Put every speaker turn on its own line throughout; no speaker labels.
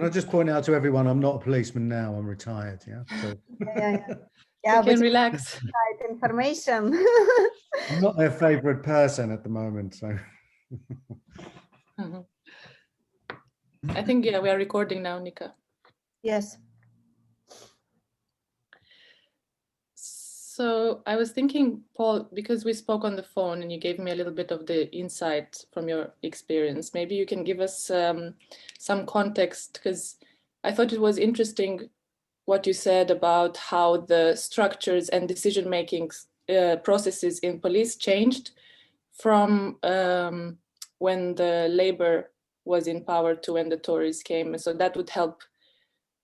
I just point out to everyone, I'm not a policeman now. I'm retired. Yeah. So.
Yeah,
you can relax.
Information.
I'm not their favorite person at the moment. So.
I think, yeah, we are recording now, Nika.
Yes.
So I was thinking, Paul, because we spoke on the phone and you gave me a little bit of the insight from your experience, maybe you can give us some context, because I thought it was interesting what you said about how the structures and decision-making processes in police changed from when the Labour was in power to when the Tories came. So that would help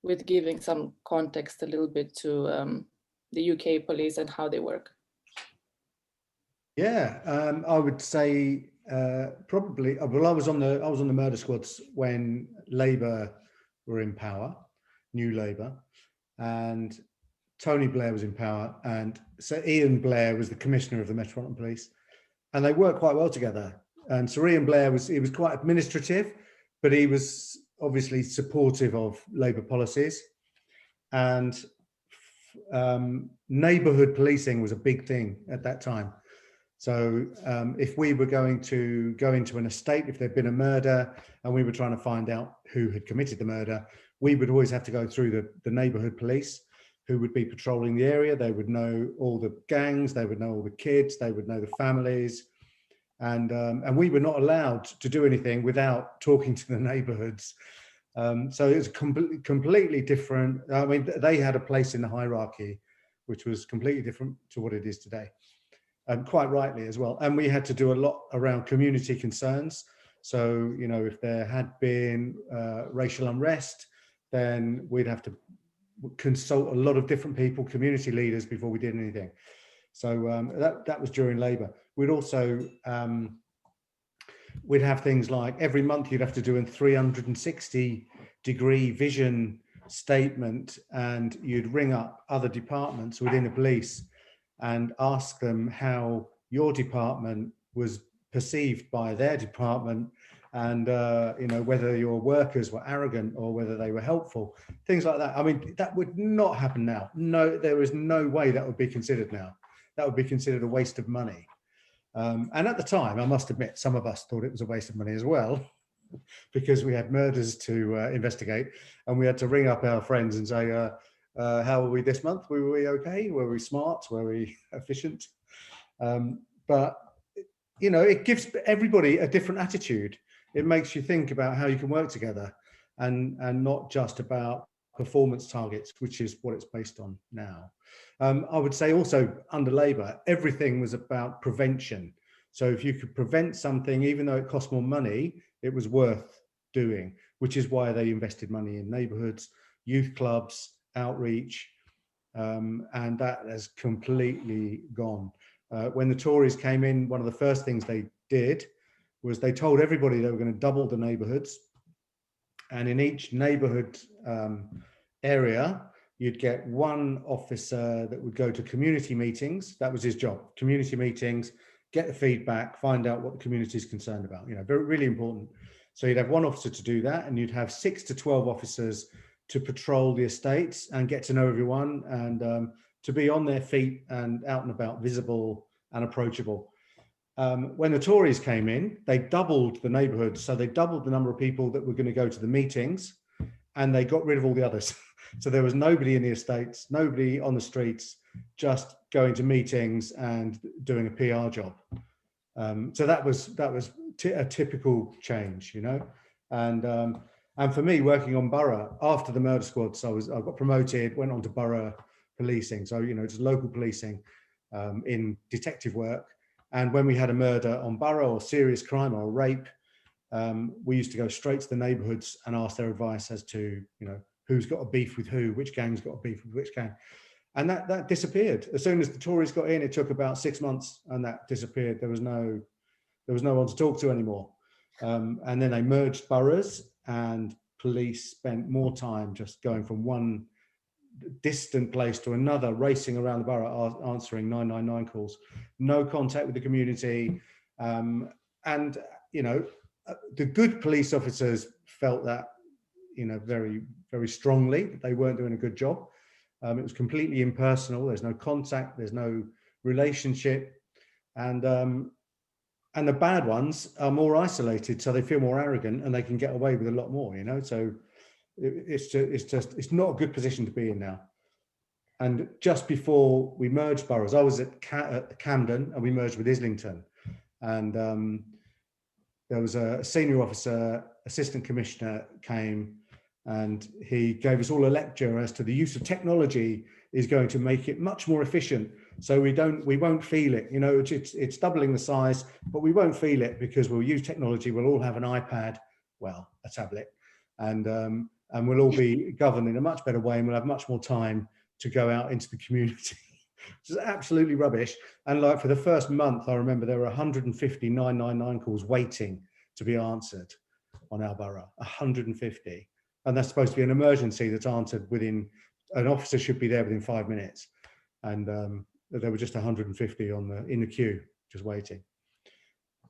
with giving some context a little bit to the UK police and how they work.
Yeah, I would say probably. Well, I was on the murder squads when Labour were in power, New Labour, and Tony Blair was in power, and so Ian Blair was the commissioner of the Metropolitan Police, and they worked quite well together. And Sir Ian Blair was quite administrative, but he was obviously supportive of Labour policies, and neighbourhood policing was a big thing at that time. So if we were going to go into an estate, if there'd been a murder and we were trying to find out who had committed the murder, we would always have to go through the neighbourhood police, who would be patrolling the area. They would know all the gangs, they would know all the kids, they would know the families. And we were not allowed to do anything without talking to the neighbourhoods. So it was completely different. I mean, they had a place in the hierarchy, which was completely different to what it is today. Quite rightly as well. And we had to do a lot around community concerns. So, you know, if there had been racial unrest, then we'd have to consult a lot of different people, community leaders, before we did anything. So that was during Labour. We'd also, we'd have things like every month you'd have to do a 360-degree vision statement, and you'd ring up other departments within the police and ask them how your department was perceived by their department, and you know, whether your workers were arrogant or whether they were helpful, things like that. I mean, that would not happen now. No, there is no way that would be considered now. That would be considered a waste of money. And at the time, I must admit, some of us thought it was a waste of money as well, because we had murders to investigate, and we had to ring up our friends and say, how were we this month? Were we okay? Were we smart? Were we efficient? But, you know, it gives everybody a different attitude. It makes you think about how you can work together, and not just about performance targets, which is what it's based on now. I would say also under Labour, everything was about prevention. So if you could prevent something, even though it cost more money, it was worth doing, which is why they invested money in neighbourhoods, youth clubs, outreach, and that has completely gone. When the Tories came in, one of the first things they did was they told everybody they were going to double the neighbourhoods, and in each neighbourhood area, you'd get one officer that would go to community meetings. That was his job, community meetings, get the feedback, find out what the community is concerned about. You know, very, really important. So you'd have one officer to do that, and you'd have 6 to 12 officers to patrol the estates and get to know everyone, and to be on their feet and out and about, visible and approachable. When the Tories came in, they doubled the neighbourhoods. So they doubled the number of people that were going to go to the meetings, and they got rid of all the others. So there was nobody in the estates, nobody on the streets, just going to meetings and doing a PR job. So that was a typical change, you know. And for me, working on borough after the murder squads, I got promoted, went on to borough policing. So, you know, it's local policing in detective work. And when we had a murder on borough or serious crime or a rape, we used to go straight to the neighbourhoods and ask their advice as to, you know, who's got a beef with who, which gang's got a beef with which gang. And that disappeared. As soon as the Tories got in, it took about 6 months, and that disappeared. There was no one to talk to anymore. And then they merged boroughs, and police spent more time just going from one distant place to another, racing around the borough, answering 999 calls, no contact with the community. And, you know, the good police officers felt that, very, very strongly that they weren't doing a good job. It was completely impersonal. There's no contact, there's no relationship, and the bad ones are more isolated, so they feel more arrogant and they can get away with a lot more. So it's not a good position to be in now. And just before we merged boroughs, I was at Camden, and we merged with Islington, and there was a senior officer, assistant commissioner came, and he gave us all a lecture as to the use of technology is going to make it much more efficient. So we won't feel it. It's doubling the size, but we won't feel it because we'll use technology. We'll all have an iPad, well, a tablet, and we'll all be governed in a much better way, and we'll have much more time to go out into the community. Which is absolutely rubbish. And like for the first month, I remember there were 150 999 calls waiting to be answered on our borough, 150. And that's supposed to be an emergency that's answered within, an officer should be there within 5 minutes. And there were just 150 in the queue, just waiting.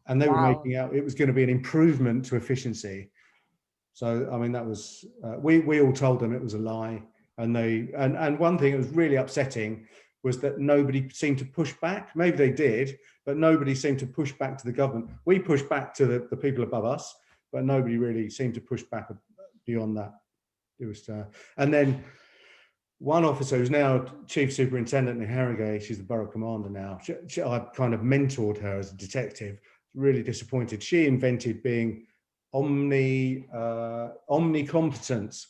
And they were making out it was going to be an improvement to efficiency. So, I mean, that was, we all told them it was a lie. And one thing that was really upsetting was that nobody seemed to push back. Maybe they did, but nobody seemed to push back to the government. We pushed back to the people above us, but nobody really seemed to push back beyond that. It was, and then one officer who's now chief superintendent in Harrogate, she's the borough commander now. I kind of mentored her as a detective. Really disappointed. She invented being omnicompetent.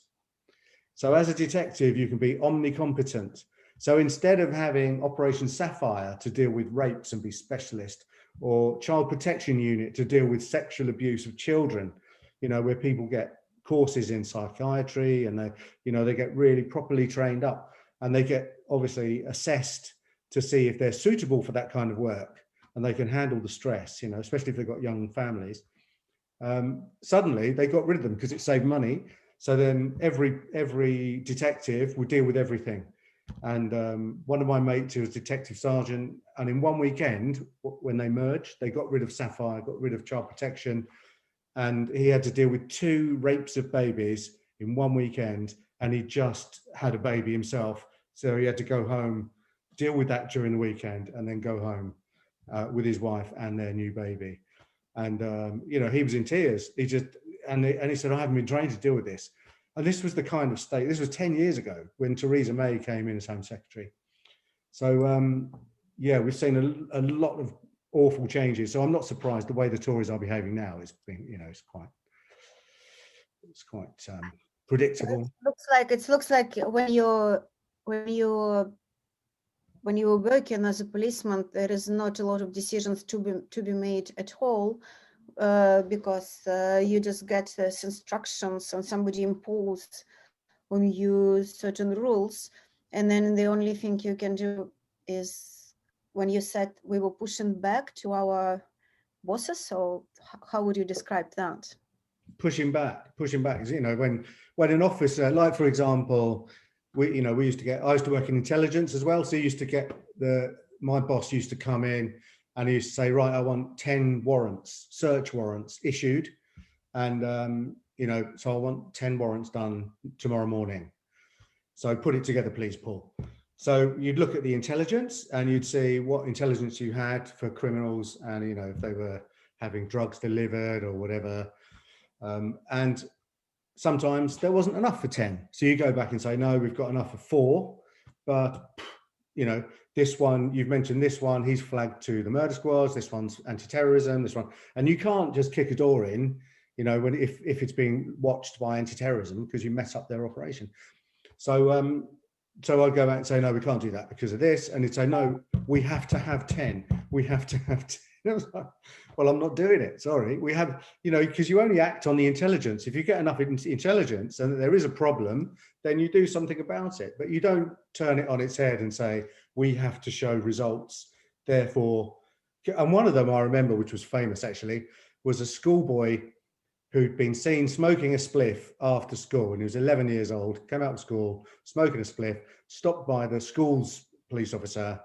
So as a detective, you can be omnicompetent. So instead of having Operation Sapphire to deal with rapes and be specialist, or Child Protection Unit to deal with sexual abuse of children, where people get courses in psychiatry and they get really properly trained up, and they get obviously assessed to see if they're suitable for that kind of work and they can handle the stress, especially if they've got young families. Suddenly they got rid of them because it saved money. So then every detective would deal with everything. And one of my mates, who was detective sergeant, and in one weekend, when they merged, they got rid of Sapphire, got rid of child protection, and he had to deal with 2 rapes of babies in one weekend, and he just had a baby himself. So he had to go home, deal with that during the weekend, and then go home with his wife and their new baby. And, he was in tears. He said, I haven't been trained to deal with this. And this was the kind of state, this was 10 years ago when Theresa May came in as Home Secretary. So, we've seen a lot of awful changes. So I'm not surprised the way the Tories are behaving now is being, it's quite predictable.
It looks like when you're working as a policeman, there is not a lot of decisions to be made at all, because you just get these instructions and somebody imposed on you certain rules, and then the only thing you can do is, when you said we were pushing back to our bosses, so how would you describe that?
Pushing back is, when an officer, like for example, I used to work in intelligence as well. So you used to get my boss used to come in and he used to say, right, I want 10 warrants, search warrants issued. And, so I want 10 warrants done tomorrow morning. So put it together, please, Paul. So you'd look at the intelligence and you'd see what intelligence you had for criminals and, if they were having drugs delivered or whatever. And sometimes there wasn't enough for 10. So you go back and say, no, we've got enough for 4. But, this one, you've mentioned this one, he's flagged to the murder squads, this one's anti-terrorism, this one. And you can't just kick a door in, when if it's being watched by anti-terrorism because you mess up their operation. So I'd go back and say, no, we can't do that because of this. And he'd say, no, we have to have 10. We have to have 10. I was like, well, I'm not doing it. Sorry. We have, because you only act on the intelligence. If you get enough intelligence and there is a problem, then you do something about it. But you don't turn it on its head and say, we have to show results. Therefore, and one of them I remember, which was famous actually, was a schoolboy who'd been seen smoking a spliff after school, and he was 11 years old, came out of school, smoking a spliff, stopped by the school's police officer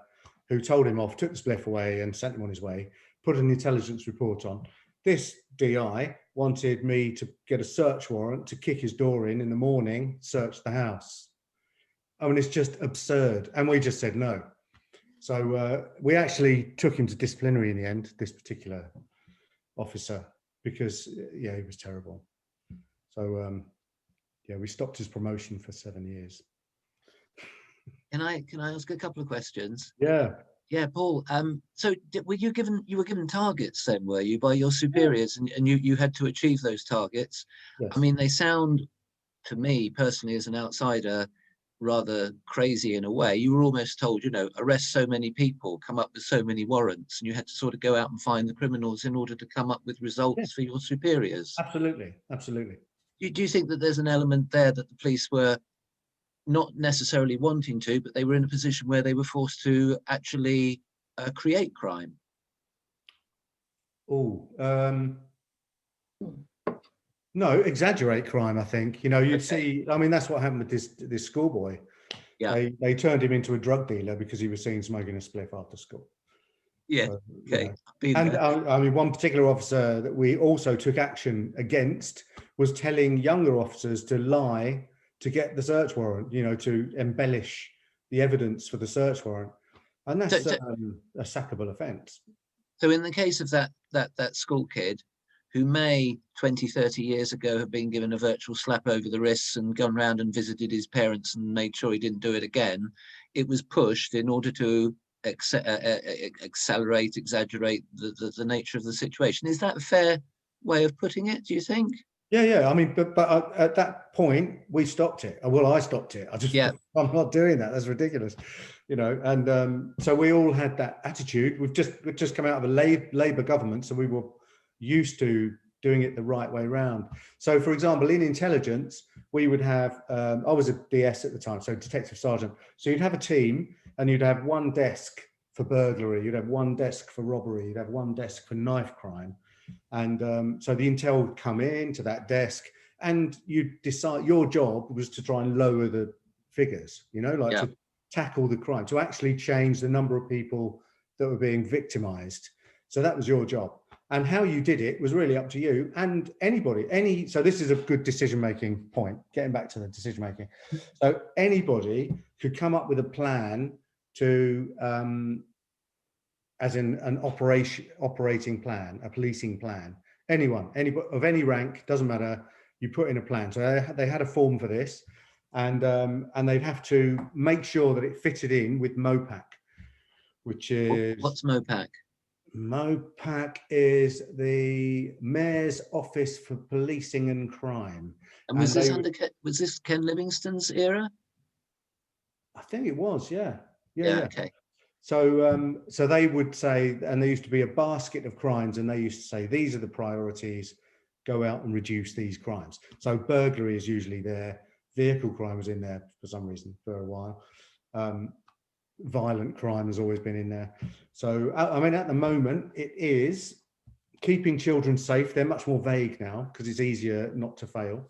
who told him off, took the spliff away and sent him on his way, put an intelligence report on. This DI wanted me to get a search warrant to kick his door in the morning, search the house. I mean, it's just absurd. And we just said no. So we actually took him to disciplinary in the end, this particular officer, because, yeah, he was terrible. So, yeah, we stopped his promotion for 7 years.
Can I ask a couple of questions?
Yeah.
Yeah, Paul. So were you given targets then, were you, by your superiors, and you had to achieve those targets?
Yes.
I mean, they sound to me personally as an outsider rather crazy in a way. You were almost told, you know, arrest so many people, come up with so many warrants, and you had to sort of go out and find the criminals in order to come up with results for your superiors.
Absolutely, absolutely.
Do you think that there's an element there that the police were not necessarily wanting to, but they were in a position where they were forced to actually create crime?
Oh, no, exaggerate crime, I think. You know, you'd see, I mean, that's what happened with this schoolboy.
Yeah.
They turned him into a drug dealer because he was seen smoking a spliff after school.
Yeah,
So,
okay.
you know. And I mean, one particular officer that we also took action against was telling younger officers to lie to get the search warrant, you know, to embellish the evidence for the search warrant. And that's a sackable offence.
So in the case of that school kid who may 20, 30 years ago have been given a virtual slap over the wrists and gone round and visited his parents and made sure he didn't do it again, it was pushed in order to accelerate, exaggerate the nature of the situation. Is that a fair way of putting it, do you think?
Yeah. I mean, but at that point, we stopped it. Well, I stopped it. I'm not doing that. That's ridiculous, you know. And so we all had that attitude. We've just come out of a Labour government, so we were used to doing it the right way around. So, for example, in intelligence, we would have. I was a DS at the time, so detective sergeant. So you'd have a team, and you'd have one desk for burglary. You'd have one desk for robbery. You'd have one desk for knife crime. And so the intel would come in to that desk, and you decide your job was to try and lower the figures, you know, like to tackle the crime, to actually change the number of people that were being victimized. So that was your job. And how you did it was really up to you and anybody. So this is a good decision-making point, getting back to the decision-making. So anybody could come up with a plan to, as in an operating plan, a policing plan. Anybody of any rank, doesn't matter, you put in a plan. So they had a form for this, and they'd have to make sure that it fitted in with MOPAC, which is...
What's MOPAC?
MOPAC is the Mayor's Office for Policing and Crime.
And was this Ken Livingstone's era?
I think it was, yeah.
Okay.
So so they would say, and there used to be a basket of crimes, and they used to say, these are the priorities, go out and reduce these crimes. So burglary is usually there, vehicle crime was in there for some reason for a while. Violent crime has always been in there. So, I mean, at the moment, it is keeping children safe. They're much more vague now because it's easier not to fail.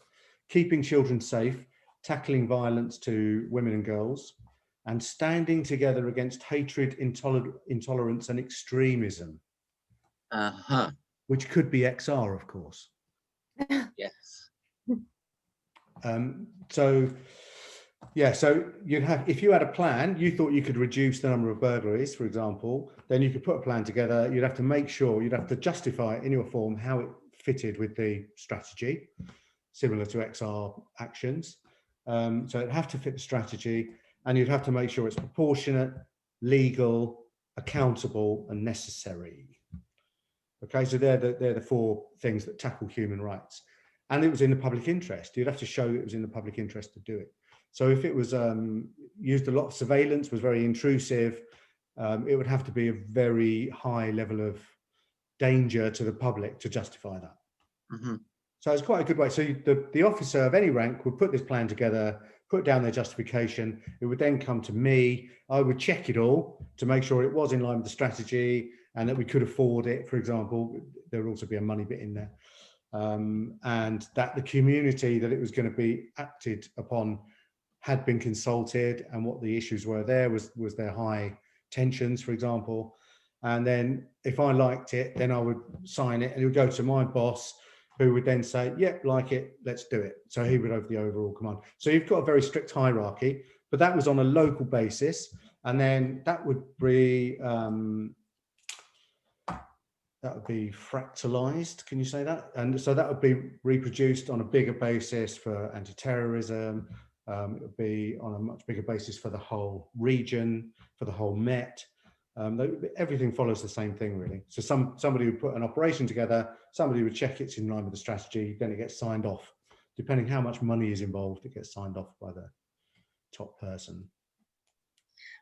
Keeping children safe, tackling violence to women and girls, and standing together against hatred, intolerance, and extremism. Which could be XR, of course.
Yes.
So you'd have, if you had a plan, you thought you could reduce the number of burglaries, for example, then you could put a plan together. You'd have to make sure, you'd have to justify in your form how it fitted with the strategy, similar to XR actions. So it'd have to fit the strategy, and you'd have to make sure it's proportionate, legal, accountable, and necessary. Okay, so they're the four things that tackle human rights. And it was in the public interest. You'd have to show it was in the public interest to do it. So if it was used a lot of surveillance, was very intrusive, it would have to be a very high level of danger to the public to justify that.
Mm-hmm.
So it's quite a good way. So the officer of any rank would put this plan together, put down their justification. It would then come to me. I would check it all to make sure it was in line with the strategy and that we could afford it, for example. There would also be a money bit in there. And that the community that it was going to be acted upon had been consulted, and what the issues were there was their high tensions, for example. And then if I liked it, then I would sign it and it would go to my boss, who would then say, yep, like it, let's do it. So he would have the overall command. So you've got a very strict hierarchy, but that was on a local basis. And then that would be fractalized. Can you say that? And so that would be reproduced on a bigger basis for anti-terrorism. It would be on a much bigger basis for the whole region, for the whole Met. Everything follows the same thing, really. So somebody would put an operation together, somebody would check it's in line with the strategy, then it gets signed off. Depending how much money is involved, it gets signed off by the top person.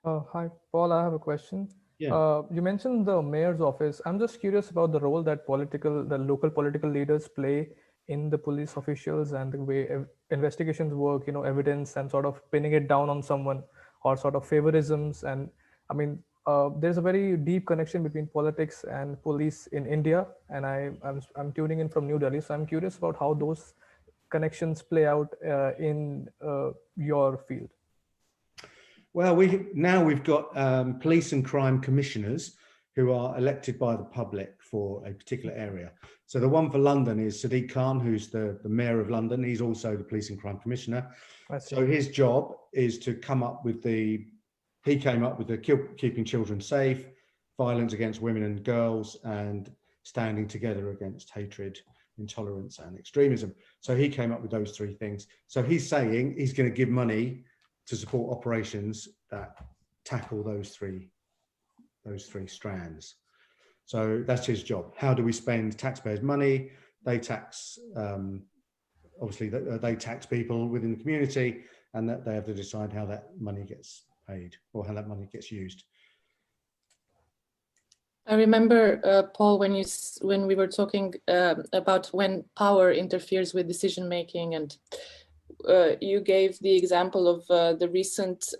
Hi, Paul, I have a question.
Yeah.
You mentioned the mayor's office. I'm just curious about the role that the local political leaders play in the police officials and the way investigations work, evidence and sort of pinning it down on someone, or sort of favorisms. And I mean, there's a very deep connection between politics and police in India, and I'm tuning in from New Delhi, so I'm curious about how those connections play out in your field.
Well, we've got police and crime commissioners who are elected by the public for a particular area. So the one for London is Sadiq Khan, who's the mayor of London. He's also the police and crime commissioner. So his job is to come up with he came up with the keeping children safe, violence against women and girls, and standing together against hatred, intolerance, and extremism. So he came up with those three things. So he's saying he's going to give money to support operations that tackle those three strands. So that's his job. How do we spend taxpayers' money? They tax, obviously, they tax people within the community, and that they have to decide how that money gets paid or how that money gets used.
I remember, Paul, when we were talking about when power interferes with decision making, and you gave the example of the recent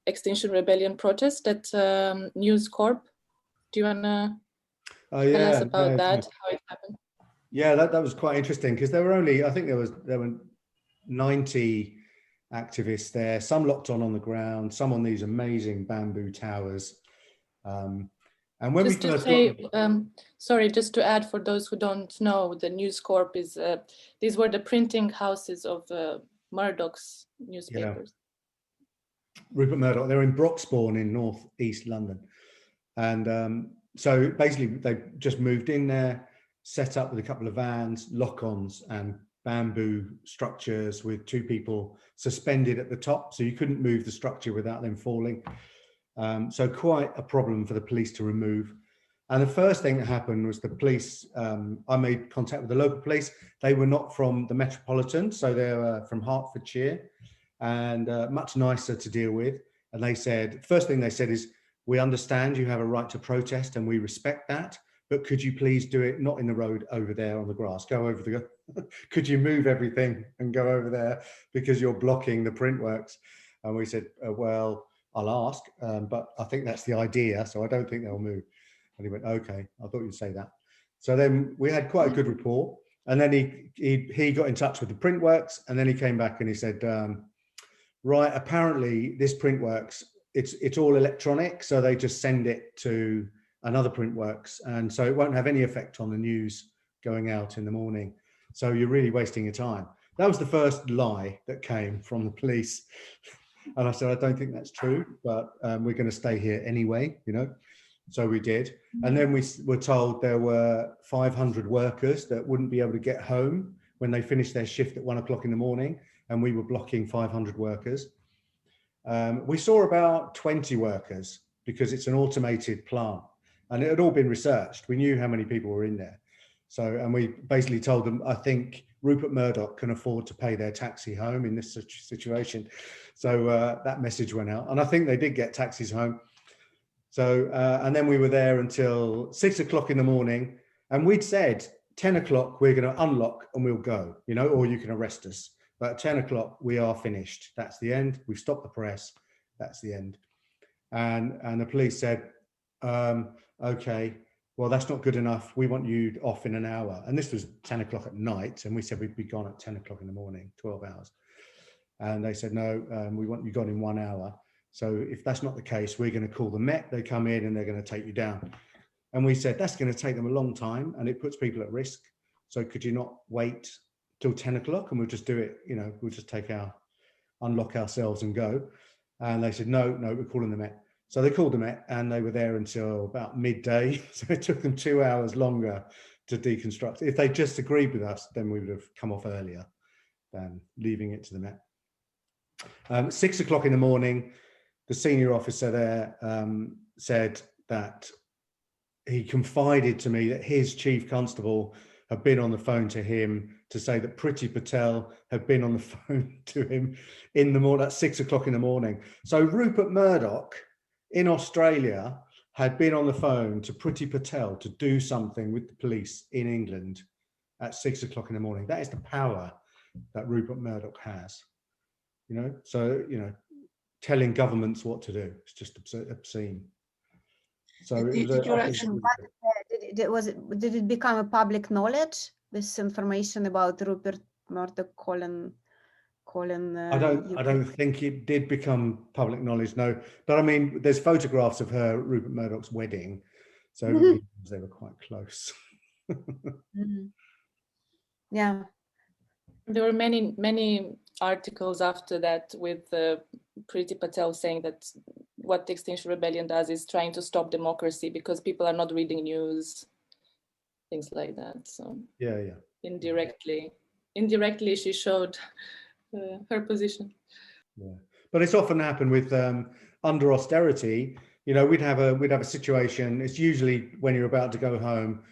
Extinction Rebellion protest at News Corp. Do you want to tell us about that, how it happened?
Yeah, that was quite interesting, because there were only, I think there were 90 activists there, some locked on the ground, some on these amazing bamboo towers. And when
just
we first
to say, sorry, just to add for those who don't know, the News Corp is, these were the printing houses of Murdoch's newspapers.
Yeah. Rupert Murdoch, they're in Broxbourne in North East London. And so basically they just moved in there, set up with a couple of vans, lock-ons and bamboo structures with two people suspended at the top. So you couldn't move the structure without them falling. So quite a problem for the police to remove. And the first thing that happened was the police, I made contact with the local police. They were not from the Metropolitan, so they were from Hertfordshire, and much nicer to deal with. And they said, first thing they said is, we understand you have a right to protest and we respect that, but could you please do it not in the road over there on the grass, go over the, could you move everything and go over there because you're blocking the print works? And we said, well, I'll ask, but I think that's the idea, so I don't think they'll move. And he went, okay, I thought you'd say that. So then we had quite a good rapport. And then he got in touch with the Printworks, and then he came back and he said, right, apparently this Printworks, it's all electronic, so they just send it to another Printworks, and so it won't have any effect on the news going out in the morning. So you're really wasting your time. That was the first lie that came from the police. And I said, I don't think that's true, but we're going to stay here anyway, you know. So we did. And then we were told there were 500 workers that wouldn't be able to get home when they finished their shift at 1 o'clock in the morning. And we were blocking 500 workers. We saw about 20 workers because it's an automated plant and it had all been researched. We knew how many people were in there. So, and we basically told them, I think Rupert Murdoch can afford to pay their taxi home in this situation. So that message went out, and I think they did get taxis home. So, and then we were there until 6 o'clock in the morning, and we'd said 10 o'clock, we're going to unlock and we'll go, you know, or you can arrest us. But at 10 o'clock, we are finished. That's the end. We've stopped the press. That's the end. And the police said, okay, well, that's not good enough. We want you off in an hour. And this was 10 o'clock at night. And we said we'd be gone at 10 o'clock in the morning, 12 hours. And they said, no, we want you gone in 1 hour. So if that's not the case, we're going to call the Met. They come in and they're going to take you down. And we said, that's going to take them a long time and it puts people at risk. So could you not wait till 10 o'clock and we'll just do it, we'll just unlock ourselves and go. And they said, no, we're calling the Met. So they called the Met and they were there until about midday. So it took them 2 hours longer to deconstruct. If they just agreed with us, then we would have come off earlier than leaving it to the Met. 6 o'clock in the morning, the senior officer there said that he confided to me that his chief constable had been on the phone to him to say that Priti Patel had been on the phone to him in the morning, at 6 o'clock in the morning. So Rupert Murdoch in Australia had been on the phone to Priti Patel to do something with the police in England at 6 o'clock in the morning. That is the power that Rupert Murdoch has, so, telling governments what to do. It's just obscene. So
Did
it become a public knowledge, this information about Rupert Murdoch calling
I don't think it did become public knowledge, no. But I mean, there's photographs of Rupert Murdoch's wedding, so everybody knows they were quite close.
Yeah.
There were many articles after that with Priti Patel saying that what the Extinction Rebellion does is trying to stop democracy because people are not reading news, things like that. So
yeah.
Indirectly, she showed her position.
Yeah, but it's often happened with under austerity. We'd have a situation. It's usually when you're about to go home,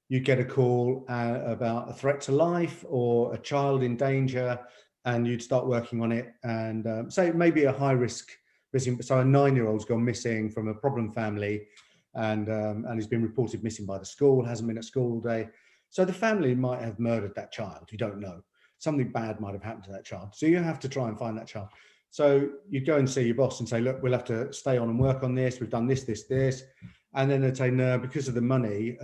you get a call about a threat to life or a child in danger, and you'd start working on it. And say maybe a high risk missing. So a 9-year-old's gone missing from a problem family, and he's been reported missing by the school. Hasn't been at school all day. So the family might have murdered that child. You don't know. Something bad might have happened to that child. So you have to try and find that child. So you go and see your boss and say, look, we'll have to stay on and work on this. We've done this. And then they'd say, no, because of the money,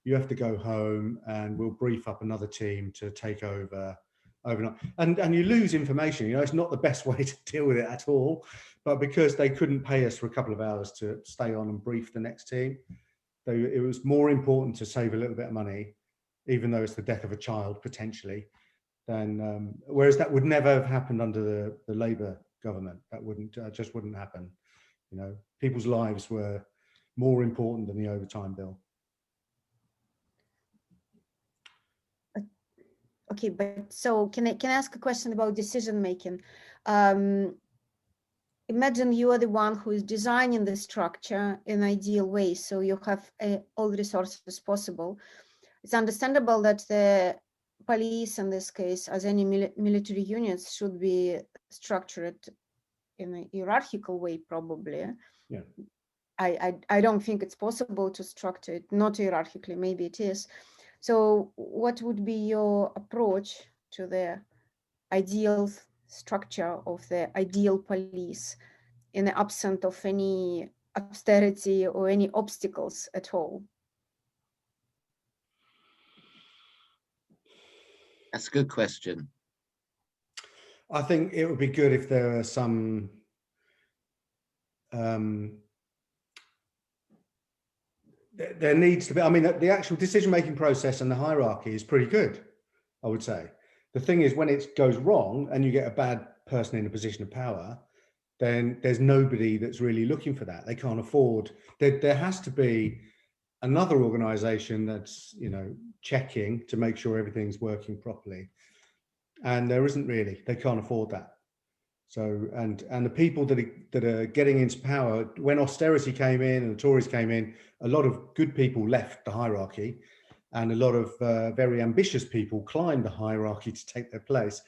you have to go home and we'll brief up another team to take over overnight. And you lose information. It's not the best way to deal with it at all. But because they couldn't pay us for a couple of hours to stay on and brief the next team, it was more important to save a little bit of money, even though it's the death of a child potentially, than whereas that would never have happened under the Labour government. That just wouldn't happen. People's lives were more important than the overtime bill.
Okay, but so can I ask a question about decision making? Imagine you are the one who is designing the structure in an ideal way, so you have all the resources possible. It's understandable that the police, in this case, as any military units, should be structured in a hierarchical way, probably.
Yeah.
I don't think it's possible to structure it not hierarchically. Maybe it is. So what would be your approach to the ideal structure of the ideal police in the absence of any austerity or any obstacles at all?
That's a good question.
I think it would be good if there were some there needs to be, I mean, the actual decision-making process and the hierarchy is pretty good, I would say. The thing is, when it goes wrong and you get a bad person in a position of power, then there's nobody that's really looking for that. They can't afford, there has to be another organization that's, checking to make sure everything's working properly. And there isn't really, they can't afford that. So, and the people that are getting into power, when austerity came in and the Tories came in, a lot of good people left the hierarchy, and a lot of very ambitious people climbed the hierarchy to take their place,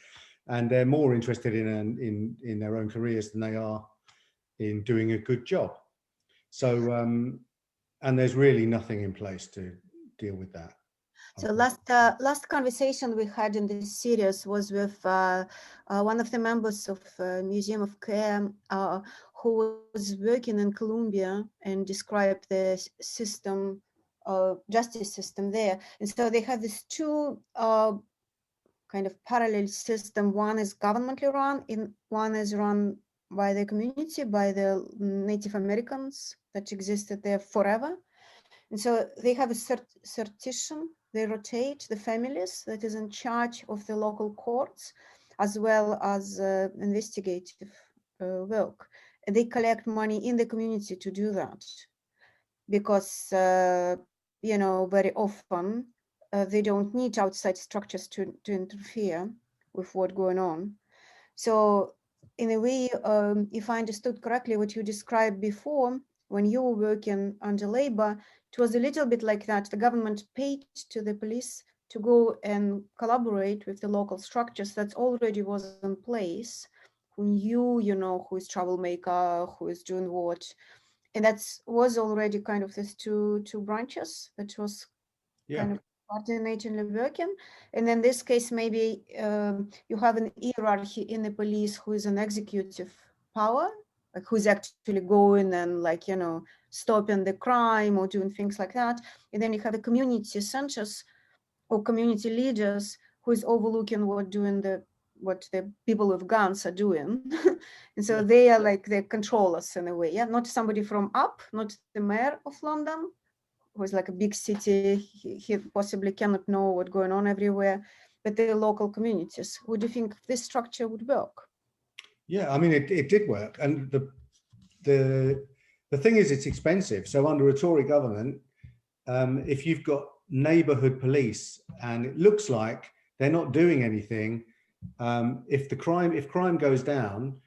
and they're more interested in their own careers than they are in doing a good job. So, and there's really nothing in place to deal with that.
So last conversation we had in this series was with one of the members of Museum of Care who was working in Colombia and described the system, justice system there. And so they have these two kind of parallel system. One is governmentally run, and one is run by the community, by the Native Americans that existed there forever. And so they have a sortition, they rotate the families that is in charge of the local courts, as well as investigative work. And they collect money in the community to do that, because, you know, very often they don't need outside structures to interfere with what's going on. So in a way, if I understood correctly what you described before, when you were working under labor, it was a little bit like that. The government paid to the police to go and collaborate with the local structures that already was in place, who knew, you know, who is troublemaker, who is doing what. And that was already kind of these two branches that was kind of coordinatingly working. And in this case, maybe you have an hierarchy in the police who is an executive power, like who's actually going and, like, you know, stopping the crime or doing things like that. And then you have the community centers or community leaders who is overlooking what the people with guns are doing. And so they are like the controllers in a way. Yeah, not somebody from up, not the mayor of London, who is like a big city, he possibly cannot know what's going on everywhere, but the local communities. Would you think this structure would work?
Yeah, I mean, it did work. And the thing is, it's expensive. So under a Tory government, if you've got neighborhood police and it looks like they're not doing anything, if crime goes down,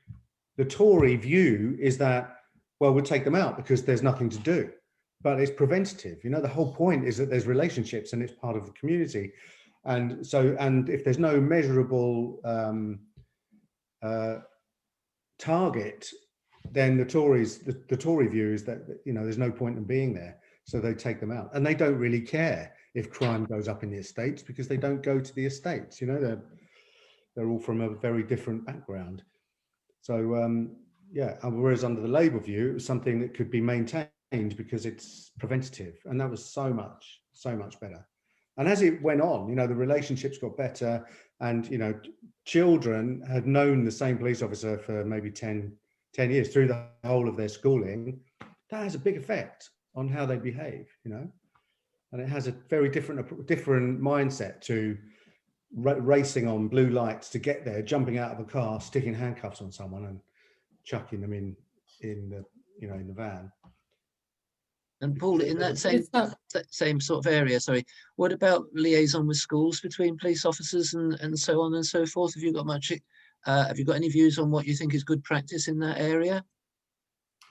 the Tory view is that, well, we'll take them out because there's nothing to do. But it's preventative. You know, the whole point is that there's relationships and it's part of the community. And so, and if there's no measurable target, then the Tory view is that, you know, there's no point in being there. So they take them out, and they don't really care if crime goes up in the estates because they don't go to the estates. You know, they're all from a very different background. So yeah, whereas under the Labour view, it was something that could be maintained because it's preventative, and that was so much better. And as it went on, you know, the relationships got better, and, you know, children had known the same police officer for maybe 10 years through the whole of their schooling. That has a big effect on how they behave, you know, and it has a very different mindset to racing on blue lights to get there, jumping out of a car, sticking handcuffs on someone and chucking them in the van.
And Paul, in that same sort of area, sorry, what about liaison with schools between police officers and so on and so forth? Have you got much? Have you got any views on what you think is good practice in that area?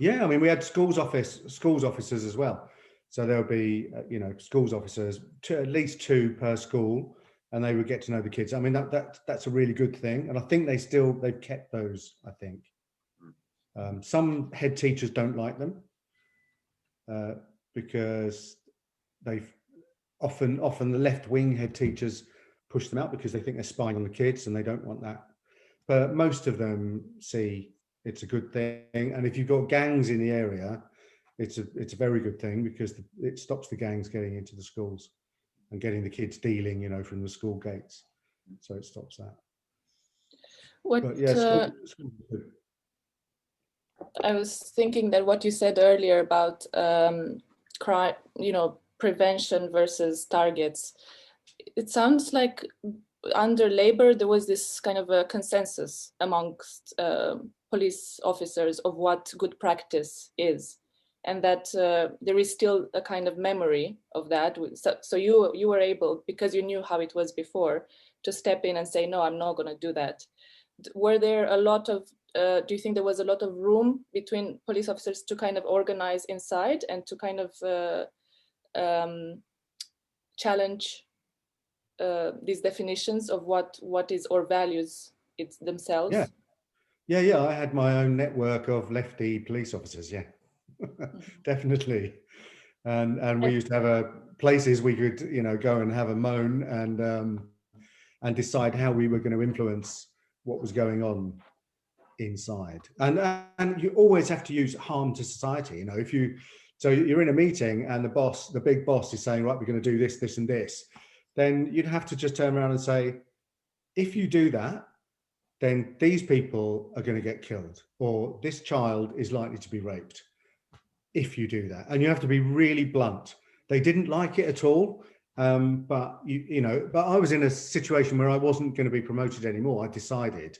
Yeah, I mean, we had schools officers as well. So there'll be, you know, schools officers, at least 2 per school, and they would get to know the kids. I mean, that's a really good thing, and I think they've kept those. I think some head teachers don't like them because they've often the left-wing head teachers push them out because they think they're spying on the kids and they don't want that. But most of them see it's a good thing, and if you've got gangs in the area, it's a very good thing because it stops the gangs getting into the schools and getting the kids dealing, you know, from the school gates. So it stops that.
I was thinking that what you said earlier about crime, you know, prevention versus targets. It sounds like under Labour there was this kind of a consensus amongst police officers of what good practice is, and that there is still a kind of memory of that. So you were able, because you knew how it was before, to step in and say, no, I'm not going to do that. Were there a lot of, do you think there was a lot of room between police officers to kind of organize inside and to kind of challenge these definitions of what is or values it's themselves?
Yeah. I had my own network of lefty police officers. Yeah, definitely. And we used to have places we could, you know, go and have a moan and decide how we were going to influence what was going on inside. And you always have to use harm to society. You know, so you're in a meeting and the big boss is saying, right, we're going to do this, this, and this. Then you'd have to just turn around and say, if you do that, then these people are going to get killed, or this child is likely to be raped if you do that. And you have to be really blunt They didn't like it at all. But but I was in a situation where I wasn't going to be promoted anymore. I decided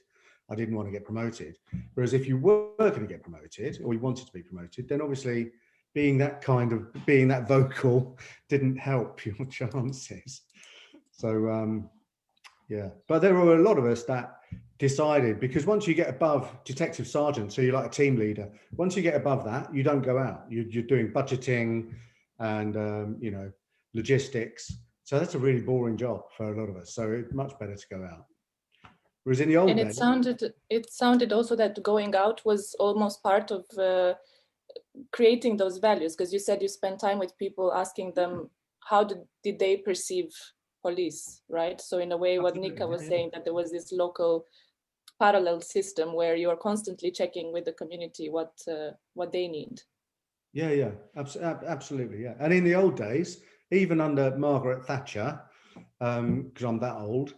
I didn't want to get promoted. Whereas if you were going to get promoted, or you wanted to be promoted, then obviously being that vocal didn't help your chances. So yeah, but there were a lot of us that decided, because once you get above detective sergeant, so you're like a team leader, once you get above that, you don't go out. You're doing budgeting and logistics. So that's a really boring job for a lot of us. So it's much better to go out. Whereas in the old days,
it sounded also that going out was almost part of creating those values, because you said you spent time with people asking them how did they perceive police, right? So in a way, what Nika was saying, that there was this local parallel system where you are constantly checking with the community what they need.
Yeah, absolutely, yeah. And in the old days, even under Margaret Thatcher, because I'm that old,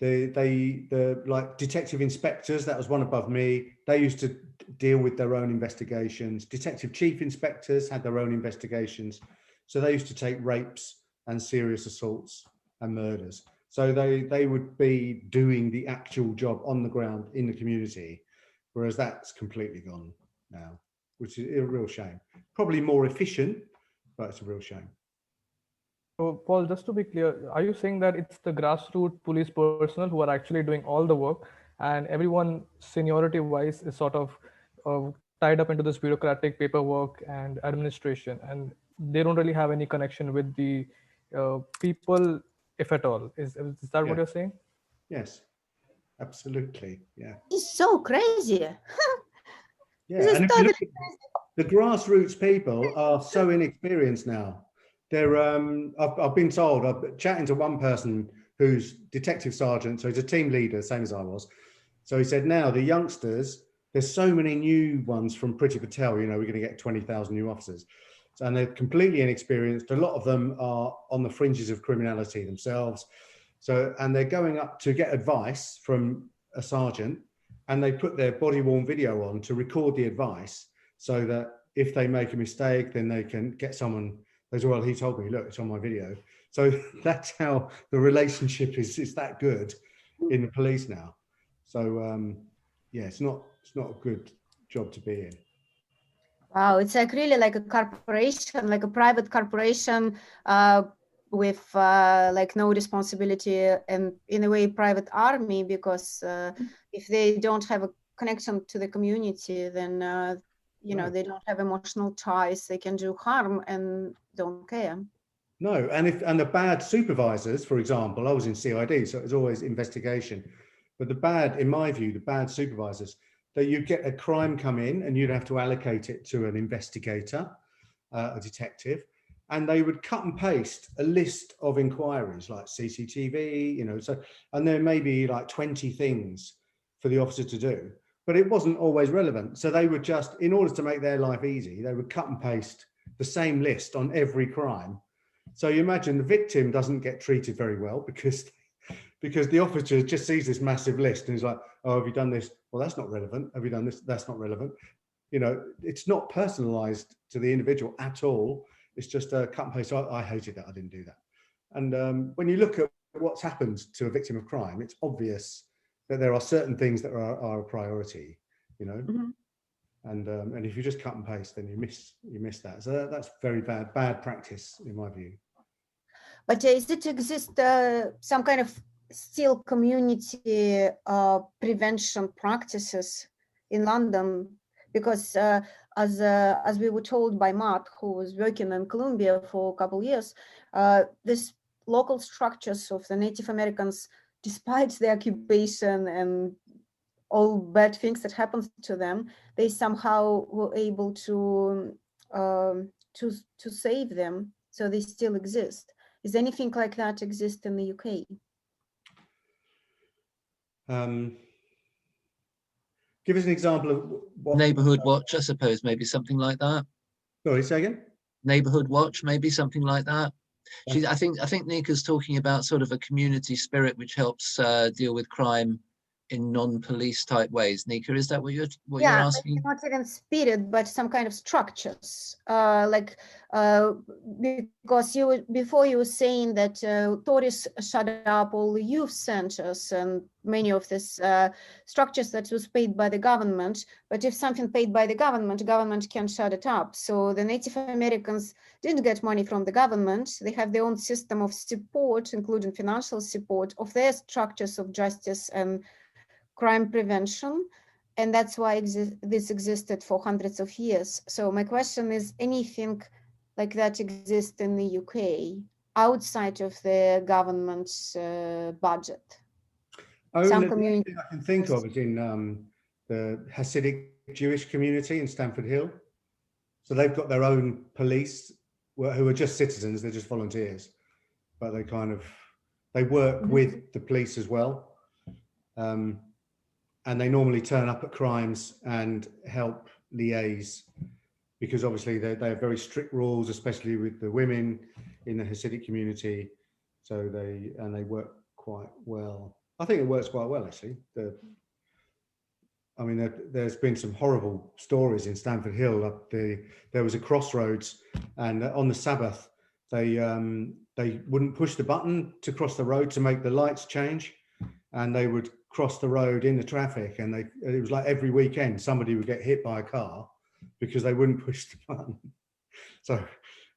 the like detective inspectors, that was one above me, they used to deal with their own investigations. Detective chief inspectors had their own investigations. So they used to take rapes and serious assaults and murders. So they would be doing the actual job on the ground in the community, whereas that's completely gone now, which is a real shame. Probably more efficient, but it's a real shame.
So, Paul, just to be clear, are you saying that it's the grassroots police personnel who are actually doing all the work, and everyone seniority-wise is sort of tied up into this bureaucratic paperwork and administration, and they don't really have any connection with the people, if at all? Is that what you're saying?
Yes, absolutely. Yeah.
It's so crazy.
Yeah, and if you look at the grassroots people are so inexperienced now. They're I've been told, I'm chatting to one person who's detective sergeant, so he's a team leader, same as I was. So he said, now the youngsters, there's so many new ones from Priti Patel, we're going to get 20,000 new officers. And they're completely inexperienced. A lot of them are on the fringes of criminality themselves. So, and they're going up to get advice from a sergeant, and they put their body-worn video on to record the advice, so that if they make a mistake, then they can get someone as well. He told me, look, it's on my video. So that's how the relationship is that good in the police now. So yeah, it's not a good job to be in.
Wow, it's like really like a corporation, like a private corporation with like no responsibility, and in a way private army, because if they don't have a connection to the community, then they don't have emotional ties, they can do harm and don't care.
No, and the bad supervisors, for example, I was in CID, so it was always investigation, but in my view, the bad supervisors, that you get a crime come in and you'd have to allocate it to an investigator, a detective, and they would cut and paste a list of inquiries like CCTV, so, and there may be like 20 things for the officer to do, but it wasn't always relevant. So they would just, in order to make their life easy, they would cut and paste the same list on every crime. So you imagine the victim doesn't get treated very well because the officer just sees this massive list and is like, oh, have you done this? Well, that's not relevant. Have you done this? That's not relevant. It's not personalized to the individual at all. It's just a cut and paste. So I hated that. I didn't do that. And when you look at what's happened to a victim of crime, it's obvious that there are certain things that are a priority,
Mm-hmm.
And if you just cut and paste, then you miss that. So that's very bad practice in my view.
But is it exist some kind of still community prevention practices in London? Because as we were told by Matt, who was working in Colombia for a couple of years, these local structures of the Native Americans, despite the occupation and all bad things that happened to them, they somehow were able to save them, so they still exist. Is anything like that exist in the UK?
Give us an example of what
Neighbourhood watch, I suppose, maybe something like that.
Sorry, say again.
Neighbourhood watch, maybe something like that. I think Nika's talking about sort of a community spirit which helps deal with crime in non-police type ways. Nika, is that what you're
Yeah,
asking?
not even spirit, but some kind of structures. Because before you were saying that Tories shut up all the youth centers and many of these structures that was paid by the government. But if something paid by the government can shut it up. So the Native Americans didn't get money from the government. They have their own system of support, including financial support of their structures of justice and crime prevention. And that's why this existed for hundreds of years. So my question is, anything like that exists in the UK outside of the government's budget?
Some community I can think of is in the Hasidic Jewish community in Stamford Hill. So they've got their own police who are just citizens, they're just volunteers, but they work with the police as well. And they normally turn up at crimes and help liaise, because obviously they have very strict rules, especially with the women in the Hasidic community. So they work quite well. I think it works quite well, actually. There's been some horrible stories in Stamford Hill. There was a crossroads, and on the Sabbath, they wouldn't push the button to cross the road to make the lights change, and they would cross the road in the traffic, and it was like every weekend somebody would get hit by a car because they wouldn't push the button. So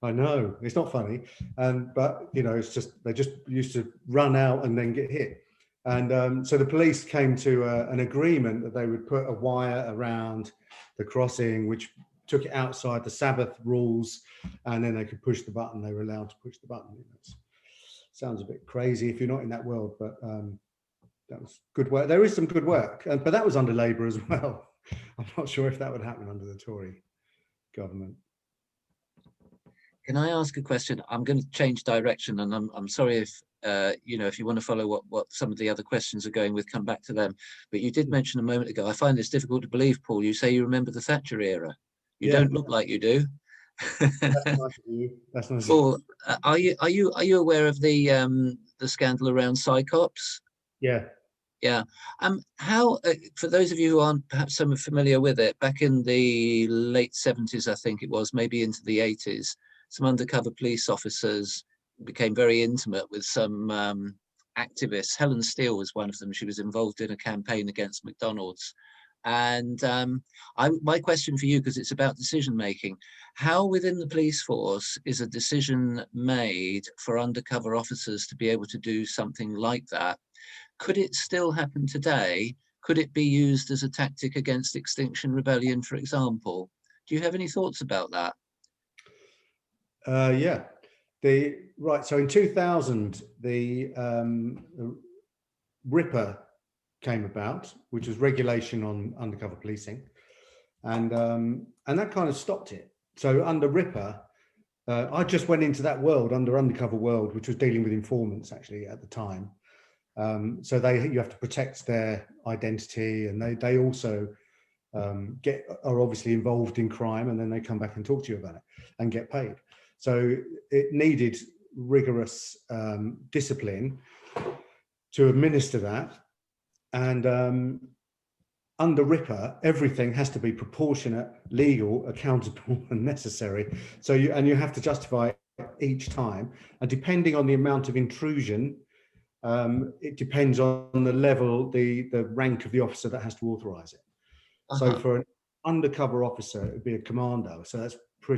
I know it's not funny, but it's just they just used to run out and then get hit. And so the police came to an agreement that they would put a wire around the crossing, which took it outside the Sabbath rules, and then they could push the button. They were allowed to push the button. Sounds a bit crazy if you're not in that world, but that was good work. There is some good work, but that was under Labour as well. I'm not sure if that would happen under the Tory government.
Can I ask a question? I'm going to change direction, and I'm sorry if if you want to follow what some of the other questions are going with, come back to them. But you did mention a moment ago, I find this difficult to believe, Paul. You say you remember the Thatcher era. You don't look like you do.
That's nice of you. That's nice.
Paul, are you aware of the scandal around Psychops?
Yeah.
Yeah. How, for those of you who aren't perhaps so familiar with it, back in the late 70s, I think it was, maybe into the 80s, some undercover police officers became very intimate with some activists. Helen Steele was one of them. She was involved in a campaign against McDonald's. And my question for you, because it's about decision making, how within the police force is a decision made for undercover officers to be able to do something like that? Could it still happen today? Could it be used as a tactic against Extinction Rebellion, for example? Do you have any thoughts about that?
Yeah. So in 2000, the RIPA came about, which was regulation on undercover policing, and that kind of stopped it. So under RIPA, I just went into that world, undercover world, which was dealing with informants actually at the time. So you have to protect their identity, and they also are obviously involved in crime, and then they come back and talk to you about it and get paid. So it needed rigorous discipline to administer that. And under RIPA, everything has to be proportionate, legal, accountable, and necessary. So you have to justify it each time. And depending on the amount of intrusion, it depends on the level, the rank of the officer that has to authorize it. So for an undercover officer, it would be a commando. So